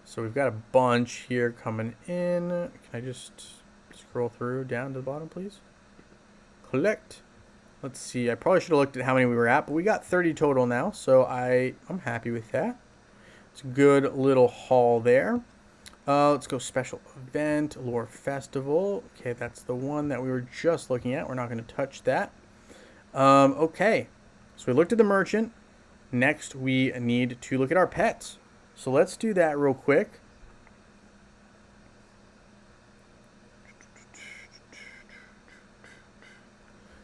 Speaker 1: So we've got a bunch here coming in. Can I just scroll through down to the bottom, please? Collect. Let's see. I probably should have looked at how many we were at, but we got 30 total now, so I'm happy with that. It's a good little haul there. Let's go special event, Lore Festival. Okay, that's the one that we were just looking at. We're not going to touch that. Okay, so we looked at the merchant. Next, we need to look at our pets. So let's do that real quick.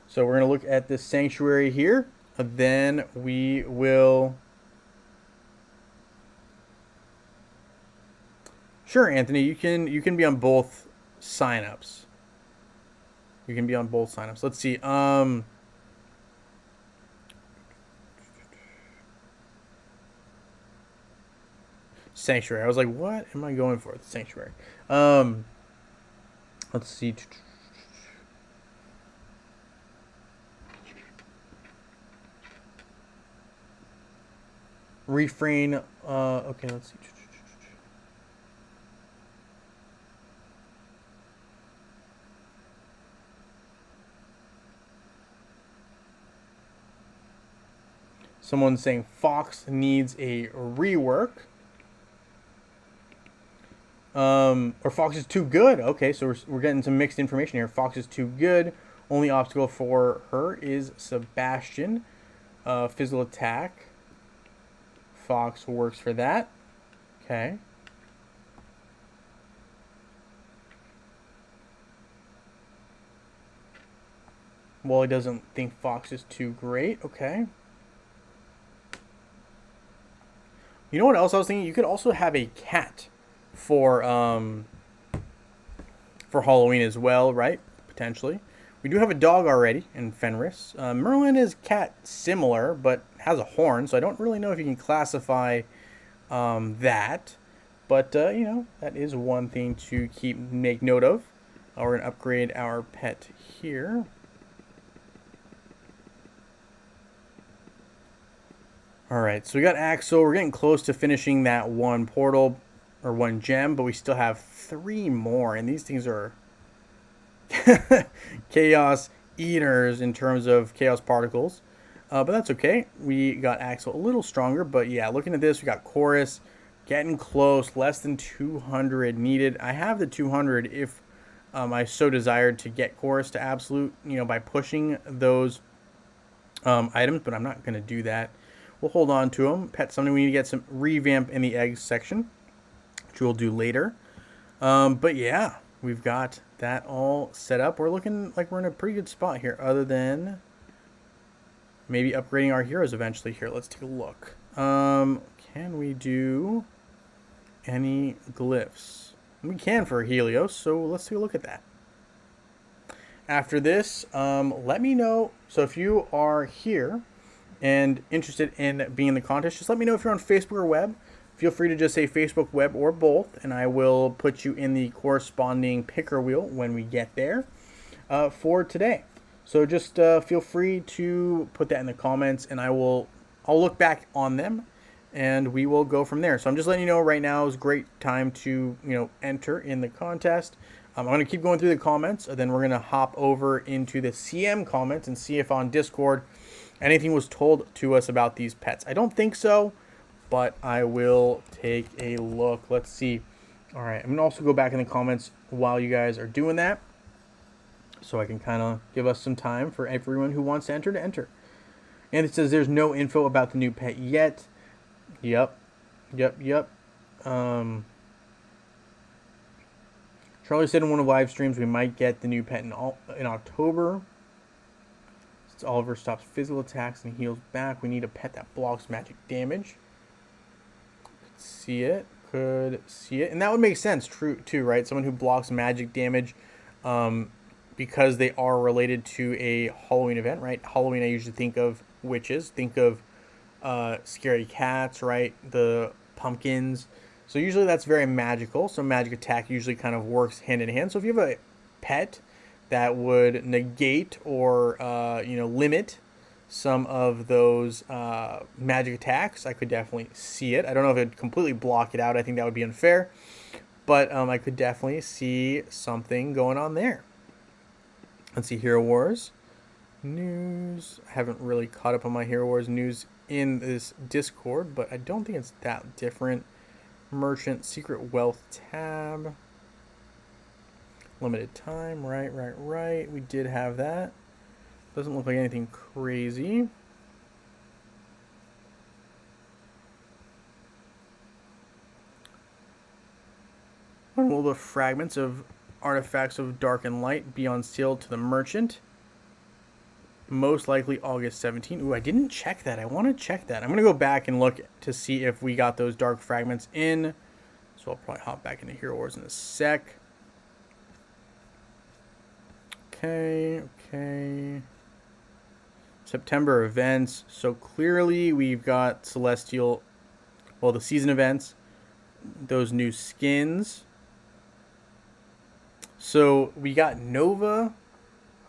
Speaker 1: So we're going to look at this sanctuary here. Then we will... Sure, Anthony, you can be on both signups. You can be on both signups. Let's see. Sanctuary. I was like, what am I going for? The sanctuary. Let's see. Refrain. Okay, let's see. Someone's saying Fox needs a rework. Or Fox is too good. Okay, so we're getting some mixed information here. Fox is too good. Only obstacle for her is Sebastian. Physical attack. Fox works for that. Okay. Wally doesn't think Fox is too great. Okay. You know what else I was thinking? You could also have a cat for Halloween as well, right? Potentially. We do have a dog already in Fenris. Merlin is cat similar, but has a horn, so I don't really know if you can classify that. But, that is one thing to make note of. We're going to upgrade our pet here. Alright, so we got Axel. We're getting close to finishing that one portal, or one gem, but we still have 3 more, and these things are chaos eaters in terms of chaos particles. But that's okay. We got Axel a little stronger, but yeah, looking at this, we got Chorus getting close, less than 200 needed. I have the 200 if I so desired to get Chorus to absolute, by pushing those items, but I'm not going to do that. We'll hold on to them. Pet something we need to get some revamp in the eggs section, which we'll do later. But yeah, we've got that all set up. We're looking like we're in a pretty good spot here, other than maybe upgrading our heroes eventually here. Let's take a look. Can we do any glyphs? We can for Helios, so let's take a look at that. After this, let me know. So if you are here and interested in being in the contest, just let me know if you're on Facebook or web. Feel free to just say Facebook, web, or both, and I will put you in the corresponding picker wheel when we get there for today. So just feel free to put that in the comments, and I'll look back on them, and we will go from there. So I'm just letting you know right now is a great time to enter in the contest. I'm going to keep going through the comments, and then we're going to hop over into the CM comments and see if on Discord anything was told to us about these pets. I don't think so, but I will take a look. Let's see. All right, I'm going to also go back in the comments while you guys are doing that, so I can kind of give us some time for everyone who wants to enter. And it says there's no info about the new pet yet. Yep. Charlie said in one of the live streams we might get the new pet in October. Since Oliver stops physical attacks and heals back, we need a pet that blocks magic damage. Could see it. And that would make sense, too, right? Someone who blocks magic damage because they are related to a Halloween event, right? Halloween, I usually think of witches, think of scary cats, right? The pumpkins. So usually that's very magical. So magic attack usually kind of works hand in hand. So if you have a pet that would negate or limit some of those magic attacks, I could definitely see it. I don't know if it'd completely block it out. I think that would be unfair. But I could definitely see something going on there. Let's see, Hero Wars news. I haven't really caught up on my Hero Wars news in this Discord, but I don't think it's that different. Merchant Secret Wealth tab. Limited time. Right. We did have that. Doesn't look like anything crazy. When will the fragments of artifacts of dark and light be on sale to the merchant? Most likely August 17th. Ooh, I didn't check that. I want to check that. I'm going to go back and look to see if we got those dark fragments in. So I'll probably hop back into Hero Wars in a sec. Okay. September events. So clearly we've got Celestial, the season events, those new skins. So we got Nova,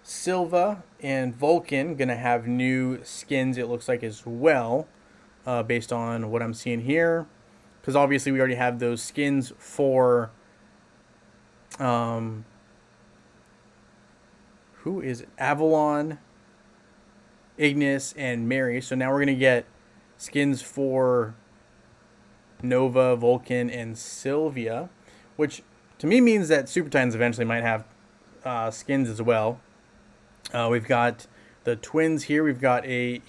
Speaker 1: Silva, and Vulcan going to have new skins, it looks like, as well, based on what I'm seeing here. Because obviously we already have those skins for... who is it? Avalon, Ignis, and Mary. So now we're going to get skins for Nova, Vulcan, and Sylvia, which to me means that Super Titans eventually might have skins as well. We've got the twins here. We've got a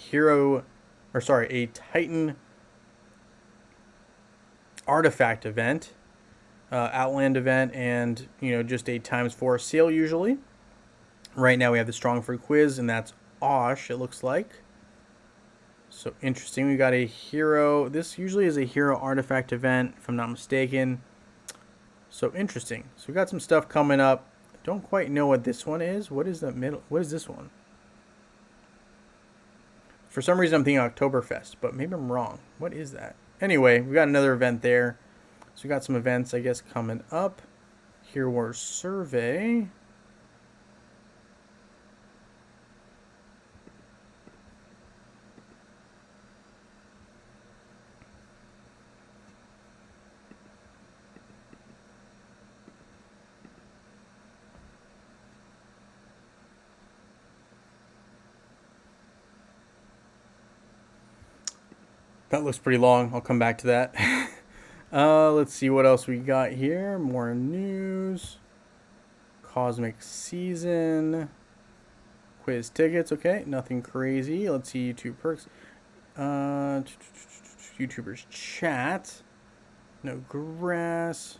Speaker 1: Titan artifact event, Outland event, and just a ×4 sale usually. Right now we have the Strong Free quiz, and that's Osh, it looks like. So interesting. We got a hero. This usually is a hero artifact event, if I'm not mistaken. So interesting. So we got some stuff coming up. Don't quite know what this one is. What is the middle? What is this one? For some reason I'm thinking Oktoberfest, but maybe I'm wrong. What is that? Anyway, we got another event there. So we got some events, I guess, coming up. Hero Wars survey. That looks pretty long. I'll come back to that. Let's see what else we got here. More news. Cosmic Season. Quiz tickets. Okay, nothing crazy. Let's see YouTube perks. YouTubers chat. No grass.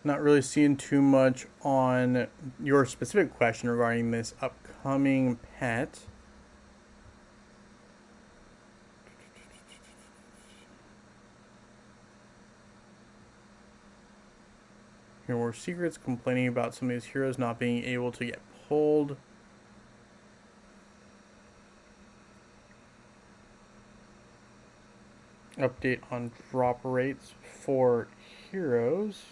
Speaker 1: Not really seeing too much on your specific question regarding this upcoming pet. Here were secrets complaining about some of these heroes not being able to get pulled. Update on drop rates for heroes.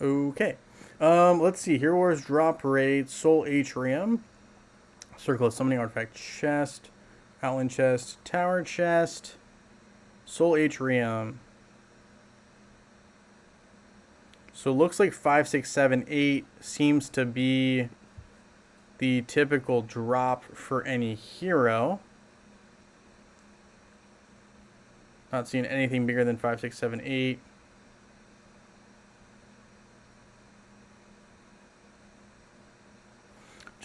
Speaker 1: Okay. Let's see. Hero Wars drop rate, Soul Atrium, Circle of Summoning Artifact Chest, Outland Chest, Tower Chest, Soul Atrium. So it looks like 5, 6, 7, 8 seems to be the typical drop for any hero. Not seeing anything bigger than 5, 6, 7, 8.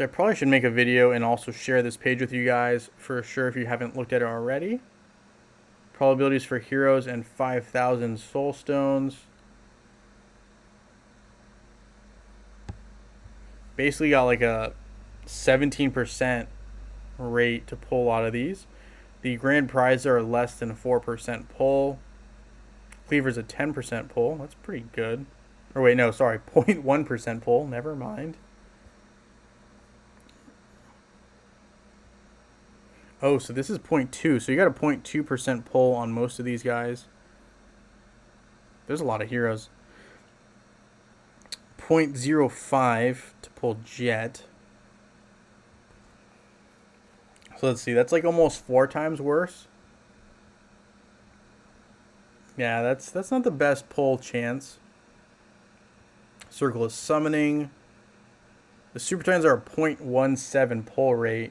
Speaker 1: I probably should make a video and also share this page with you guys for sure if you haven't looked at it already. Probabilities for heroes and 5,000 soul stones. Basically got like a 17% rate to pull out of these. The grand prize are less than 4% pull. Cleaver's a 10% pull. That's pretty good. Or wait, no, sorry, 0.1% pull. Never mind. Oh, so this is 0.2. So you got a 0.2% pull on most of these guys. There's a lot of heroes. 0.05 to pull Jet. So let's see. That's like almost 4 times worse. Yeah, that's not the best pull chance. Circle of Summoning. The Super Titans are a 0.17 pull rate.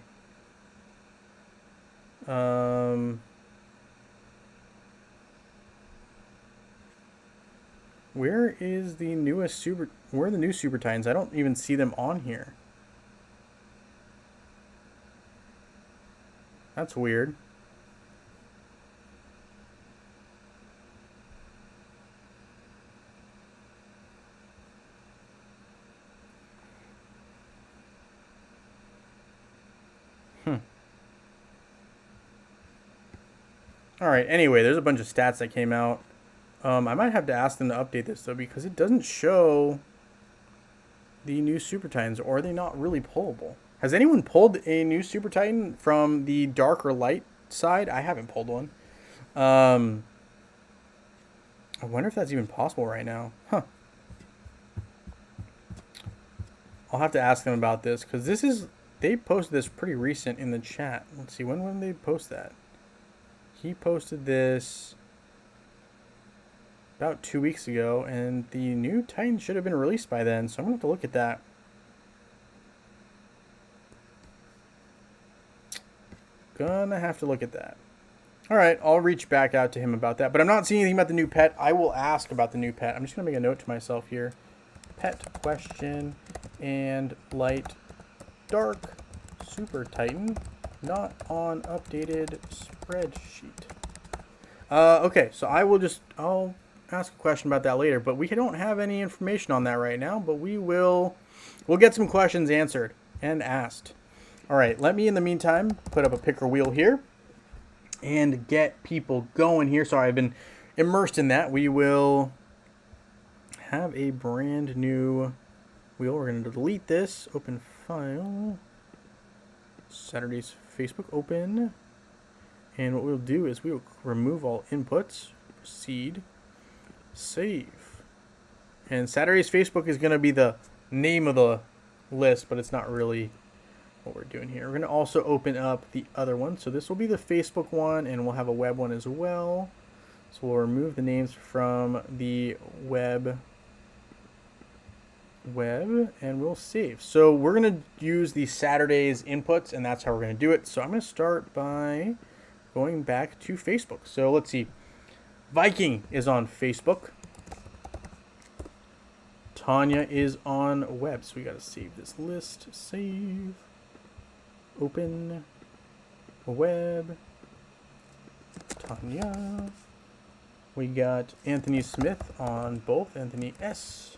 Speaker 1: Where is the newest super? Where are the new Super Titans? I don't even see them on here. That's weird. Alright, anyway, there's a bunch of stats that came out. I might have to ask them to update this, though, because it doesn't show the new Super Titans, or are they not really pullable? Has anyone pulled a new Super Titan from the dark or light side? I haven't pulled one. I wonder if that's even possible right now. Huh. I'll have to ask them about this, because this is... They posted this pretty recent in the chat. Let's see, when did they post that? He posted this about 2 weeks ago, and the new Titan should have been released by then, so I'm going to have to look at that. Gonna have to look at that. Alright, I'll reach back out to him about that, but I'm not seeing anything about the new pet. I will ask about the new pet. I'm just going to make a note to myself here. Pet question and light dark Super Titan not on updated spreadsheet. Okay, so I'll ask a question about that later, but we don't have any information on that right now, but we'll get some questions answered and asked. All right, let me in the meantime put up a picker wheel here and get people going here. Sorry, I've been immersed in that. We will have a brand new wheel. We're going to delete this, open file, Saturday's Facebook open, and what we'll do is we'll remove all inputs, proceed, save, and Saturday's Facebook is going to be the name of the list, but it's not really what we're doing here. We're going to also open up the other one, so this will be the Facebook one, and we'll have a web one as well. So we'll remove the names from the web, and we'll save. So we're going to use the Saturday's inputs, and that's how we're going to do it. So I'm going to start by going back to Facebook. So let's see. Viking is on Facebook. Tanya is on web. So we got to save this list. Save. Open. Web. Tanya. We got Anthony Smith on both. Anthony S.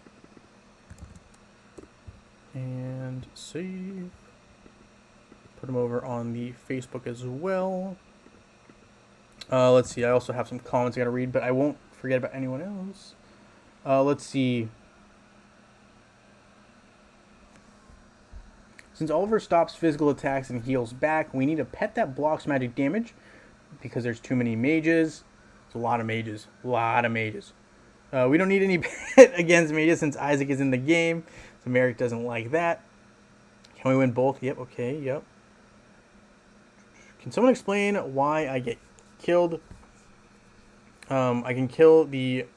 Speaker 1: And save. Put him over on the Facebook as well. Let's see. I also have some comments I got to read, but I won't forget about anyone else. Let's see. Since Oliver stops physical attacks and heals back, we need a pet that blocks magic damage because there's too many mages. It's a lot of mages. We don't need any pet against mages since Isaac is in the game. So Merrick doesn't like that. Can we win both? Yep. Okay. Yep. Can someone explain why I get killed? I can kill the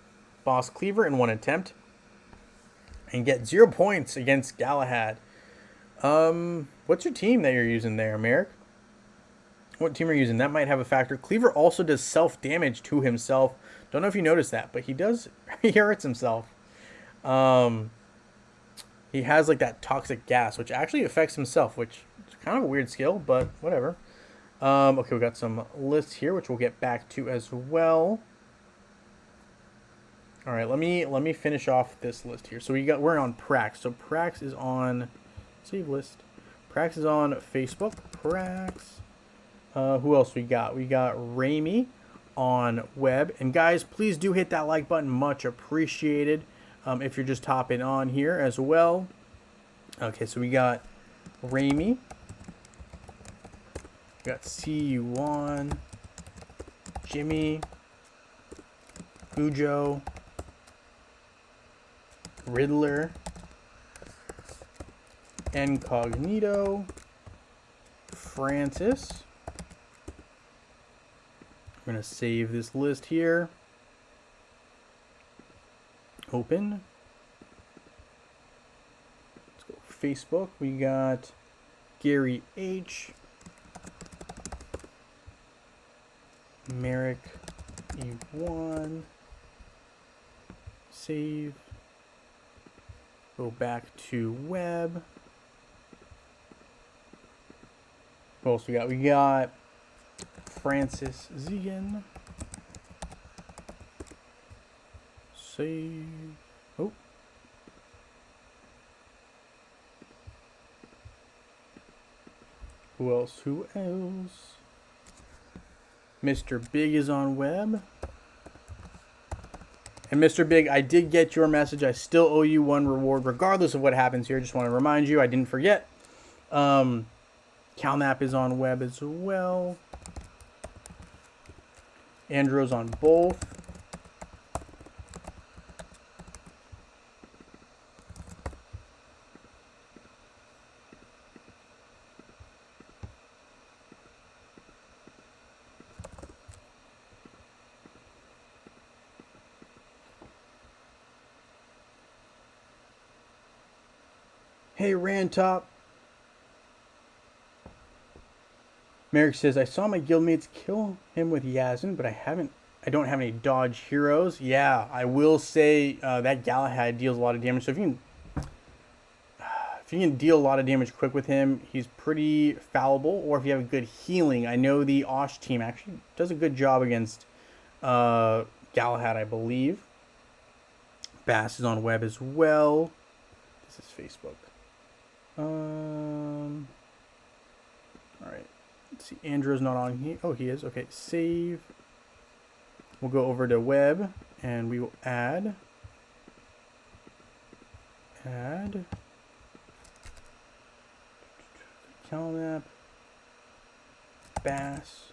Speaker 1: boss Cleaver in one attempt and get 0 points against Galahad. What's your team that you're using there, Merrick? What team are you using? That might have a factor. Cleaver also does self-damage to himself. Don't know if you noticed that, but he does. He hurts himself. He has like that toxic gas, which actually affects himself, which is kind of a weird skill, but whatever. Okay, we got some lists here, which we'll get back to as well. All right, let me finish off this list here. So we're on Prax. So Prax is on save list. Prax is on Facebook. Prax. Who else we got? We got Raimi on web. And guys, please do hit that like button. Much appreciated. If you're just hopping on here as well. Okay, so we got Raimi. We got CU1. Jimmy. Ujo. Riddler. Incognito. Francis. I'm going to save this list here. Open. Let's go Facebook. We got Gary H. Merrick E1. Save. Go back to web. What else we got? We got Francis Zegan. Save. Oh. Who else? Who else? Mr. Big is on web. And Mr. Big, I did get your message. I still owe you one reward, regardless of what happens here. Just want to remind you, I didn't forget. CalNap is on web as well. Andrew's on both. Hey, Rantop. Merrick says, I saw my guildmates kill him with Yazin, but I don't have any dodge heroes. Yeah, I will say that Galahad deals a lot of damage. So if you can deal a lot of damage quick with him, he's pretty fallible. Or if you have a good healing, I know the Osh team actually does a good job against Galahad, I believe. Bass is on web as well. This is Facebook. All right. Let's see. Andrew's not on here. Oh, he is. Okay. Save. We'll go over to web and we will add. CalNap. Bass.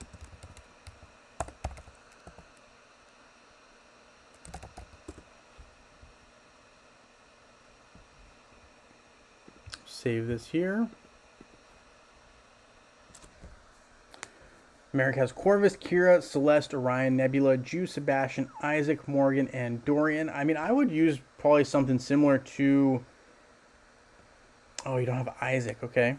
Speaker 1: Save this here. America has Corvus, Kira, Celeste, Orion, Nebula, Ju, Sebastian, Isaac, Morgan, and Dorian. I mean, I would use probably something similar to... Oh, you don't have Isaac, okay.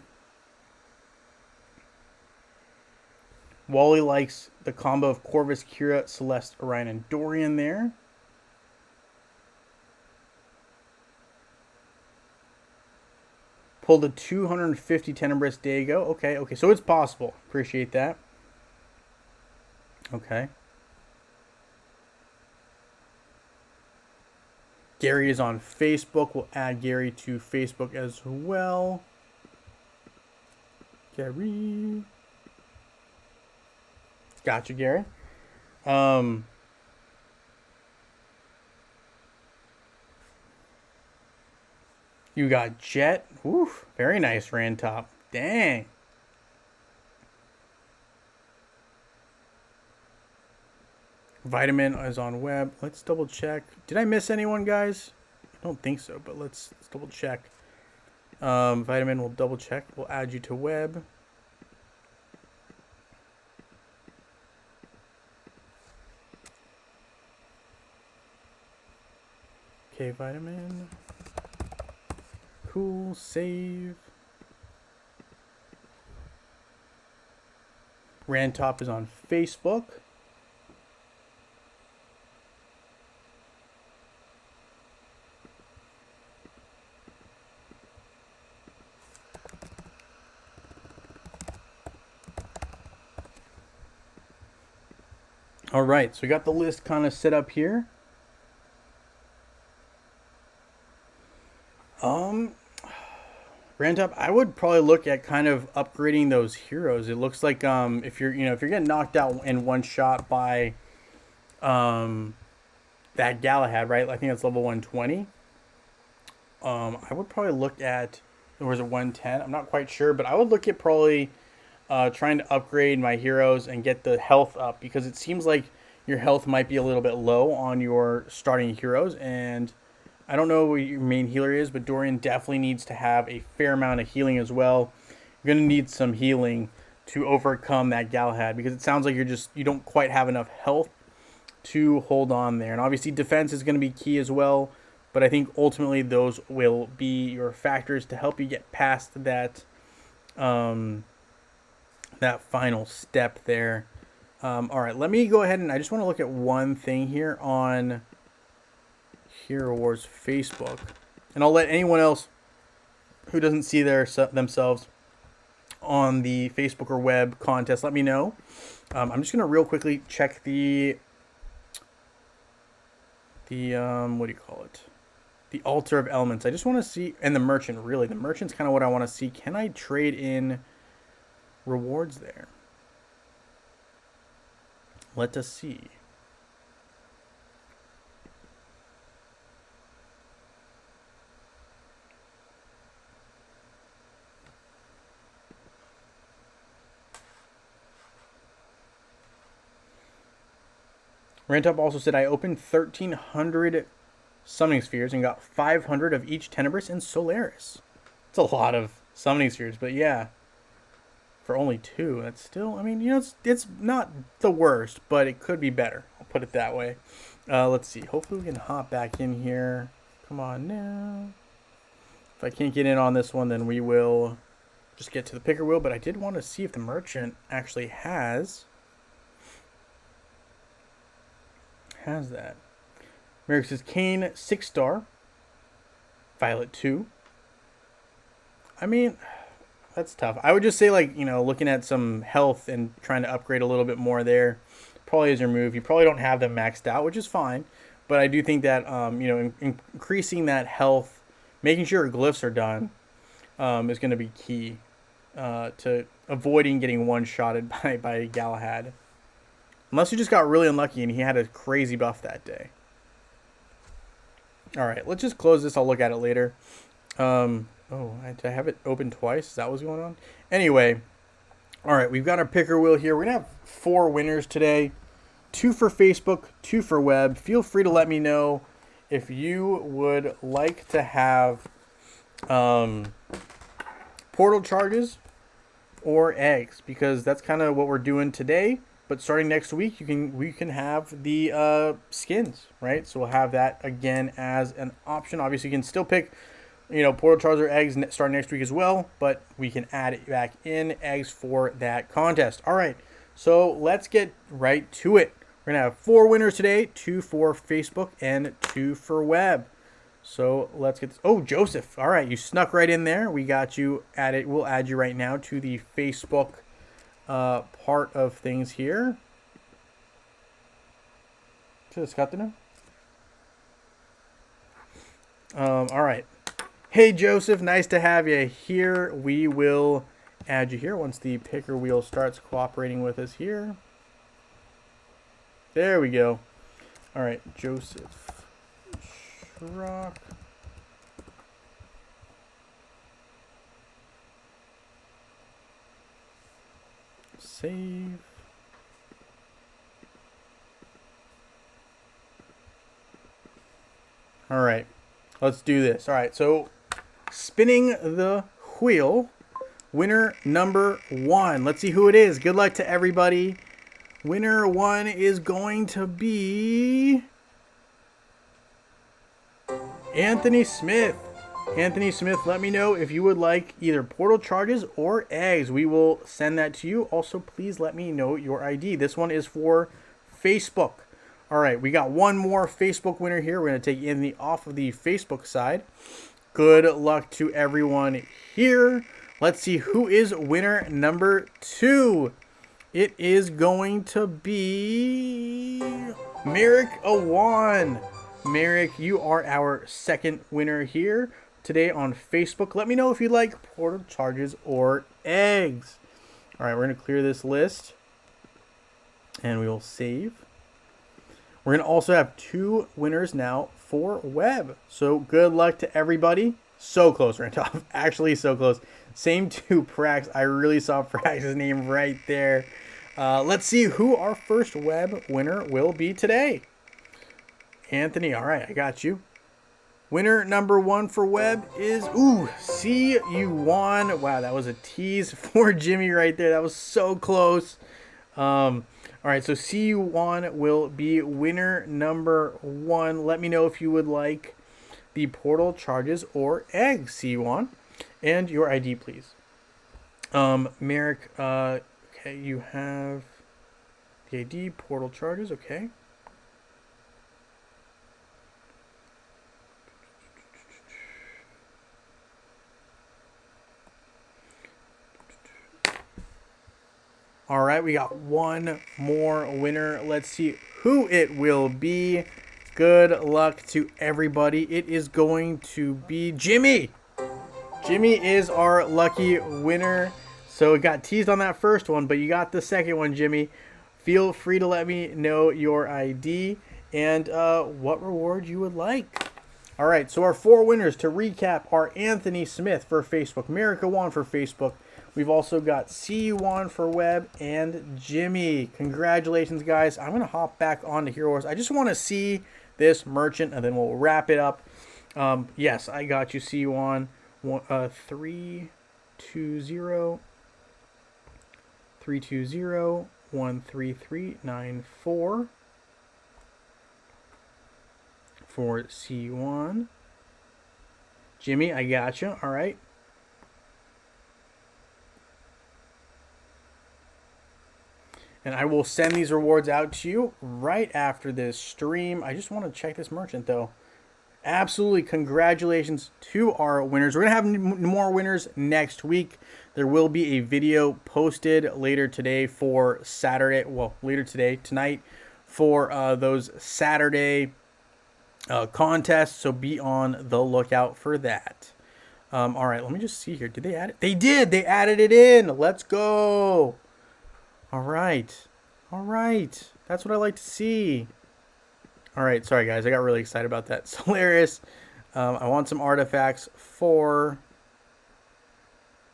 Speaker 1: Wally likes the combo of Corvus, Kira, Celeste, Orion, and Dorian there. Pulled a 250 Tenebris Dago. Okay, so it's possible. Appreciate that. Okay. Gary is on Facebook. We'll add Gary to Facebook as well. Gary. Gotcha, Gary. You got Jet. Oof, very nice Rantop. Dang. Vitamin is on web. Let's double check. Did I miss anyone, guys? I don't think so, but let's double check. Vitamin, we'll double check. We'll add you to web. Okay, Vitamin. Cool, save. Rantop is on Facebook. All right, so we got the list kind of set up here. Rantop, I would probably look at kind of upgrading those heroes. It looks like if you're getting knocked out in one shot by that Galahad, right? I think that's level 120. I would probably look at, or was it 110? I'm not quite sure, but I would look at probably trying to upgrade my heroes and get the health up, because it seems like your health might be a little bit low on your starting heroes, and I don't know what your main healer is, but Dorian definitely needs to have a fair amount of healing as well. You're going to need some healing to overcome that Galahad, because it sounds like you don't quite have enough health to hold on there. And obviously defense is going to be key as well, but I think ultimately those will be your factors to help you get past that that final step there. All right, let me go ahead and I just want to look at one thing here on Hero Wars Facebook, and I'll let anyone else who doesn't see themselves on the Facebook or web contest let me know. I'm just gonna real quickly check the what do you call it? The Altar of Elements. I just want to see, and the Merchant. Really, the Merchant's kind of what I want to see. Can I trade in rewards there? Let us see. Rantop also said, I opened 1,300 summoning spheres and got 500 of each Tenebris and Solaris. It's a lot of summoning spheres, but yeah, for only 2, that's still, I mean, it's not the worst, but it could be better. I'll put it that way. Let's see. Hopefully we can hop back in here. Come on now. If I can't get in on this one, then we will just get to the picker wheel, but I did want to see if the Merchant actually has that. Merrick says Kane 6-star, Violet 2. I mean, that's tough. I would just say, like, looking at some health and trying to upgrade a little bit more there probably is your move. You probably don't have them maxed out, which is fine, but I do think that increasing that health, making sure your glyphs are done, is going to be key to avoiding getting one-shotted by Galahad. Unless you just got really unlucky and he had a crazy buff that day. Alright, let's just close this. I'll look at it later. Did I have it open twice? Is that what's going on? Anyway, alright, we've got our picker wheel here. We're going to have 4 winners today. 2 for Facebook, 2 for web. Feel free to let me know if you would like to have portal charges or eggs, because that's kind of what we're doing today. But starting next week, we can have the skins, right? So we'll have that again as an option. Obviously, you can still pick, portal charges or eggs starting next week as well, but we can add it back in eggs for that contest. All right, so let's get right to it. We're gonna have 4 winners today: 2 for Facebook and 2 for web. So let's get this. Oh, Joseph. All right, you snuck right in there. We got you added. We'll add you right now to the Facebook part of things here. Just got to know. All right. Hey, Joseph. Nice to have you here. We will add you here once the picker wheel starts cooperating with us here. There we go. All right, Joseph. Rock. Save. All right, let's do this. All right, so spinning the wheel, winner number 1. Let's see who it is. Good luck to everybody. Winner 1 is going to be Anthony Smith. Anthony Smith, let me know if you would like either portal charges or eggs. We will send that to you. Also, please let me know your ID. This one is for Facebook. All right, we got one more Facebook winner here. We're going to take Anthony off of the Facebook side. Good luck to everyone here. Let's see who is winner number 2. It is going to be Merrick Awan. Merrick, you are our second winner here today on Facebook. Let me know if you like portal charges or eggs. All right, we're going to clear this list and we will save. We're going to also have 2 winners now for web. So good luck to everybody. So close, Randolph. Actually, so close. Same to Prax. I really saw Prax's name right there. Let's see who our first web winner will be today. Anthony, all right, I got you. Winner number 1 for web is, see you won. Wow, that was a tease for Jimmy right there. That was so close. All right, so see you won will be winner number 1. Let me know if you would like the portal charges or eggs, see you won, and your ID, please. Merrick, okay, you have the ID, portal charges, okay. All right, we got one more winner. Let's see who it will be. Good luck to everybody. It is going to be Jimmy. Jimmy is our lucky winner. So it got teased on that first one, but you got the second one, Jimmy. Feel free to let me know your ID and what reward you would like. All right, so our 4 winners to recap are Anthony Smith for Facebook, Merrick Awan for Facebook. We've also got C1 for web and Jimmy. Congratulations, guys. I'm going to hop back onto Hero Wars. I just want to see this merchant, and then we'll wrap it up. Yes, I got you, C1. 320 13394 for C1. Jimmy, I got you. All right. And I will send these rewards out to you right after this stream. I just want to check this merchant, though. Absolutely, congratulations to our winners. We're going to have more winners next week. There will be a video posted later today for Saturday. Well, later today, tonight, for those Saturday contests. So be on the lookout for that. All right, let me just see here. Did they add it? They did. They added it in. Let's go. All right. All right. That's what I like to see. All right. Sorry, guys. I got really excited about that. Solaris. I want some artifacts for...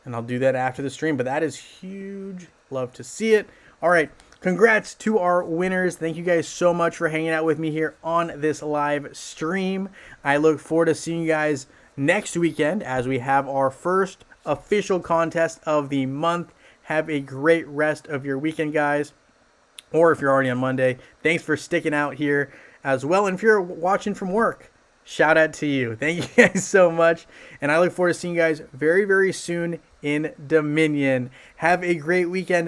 Speaker 1: And I'll do that after the stream. But that is huge. Love to see it. All right. Congrats to our winners. Thank you guys so much for hanging out with me here on this live stream. I look forward to seeing you guys next weekend as we have our first official contest of the month Have a great rest of your weekend, guys. Or if you're already on Monday, thanks for sticking out here as well. And if you're watching from work, shout out to you. Thank you guys so much. And I look forward to seeing you guys very, very soon in Dominion. Have a great weekend.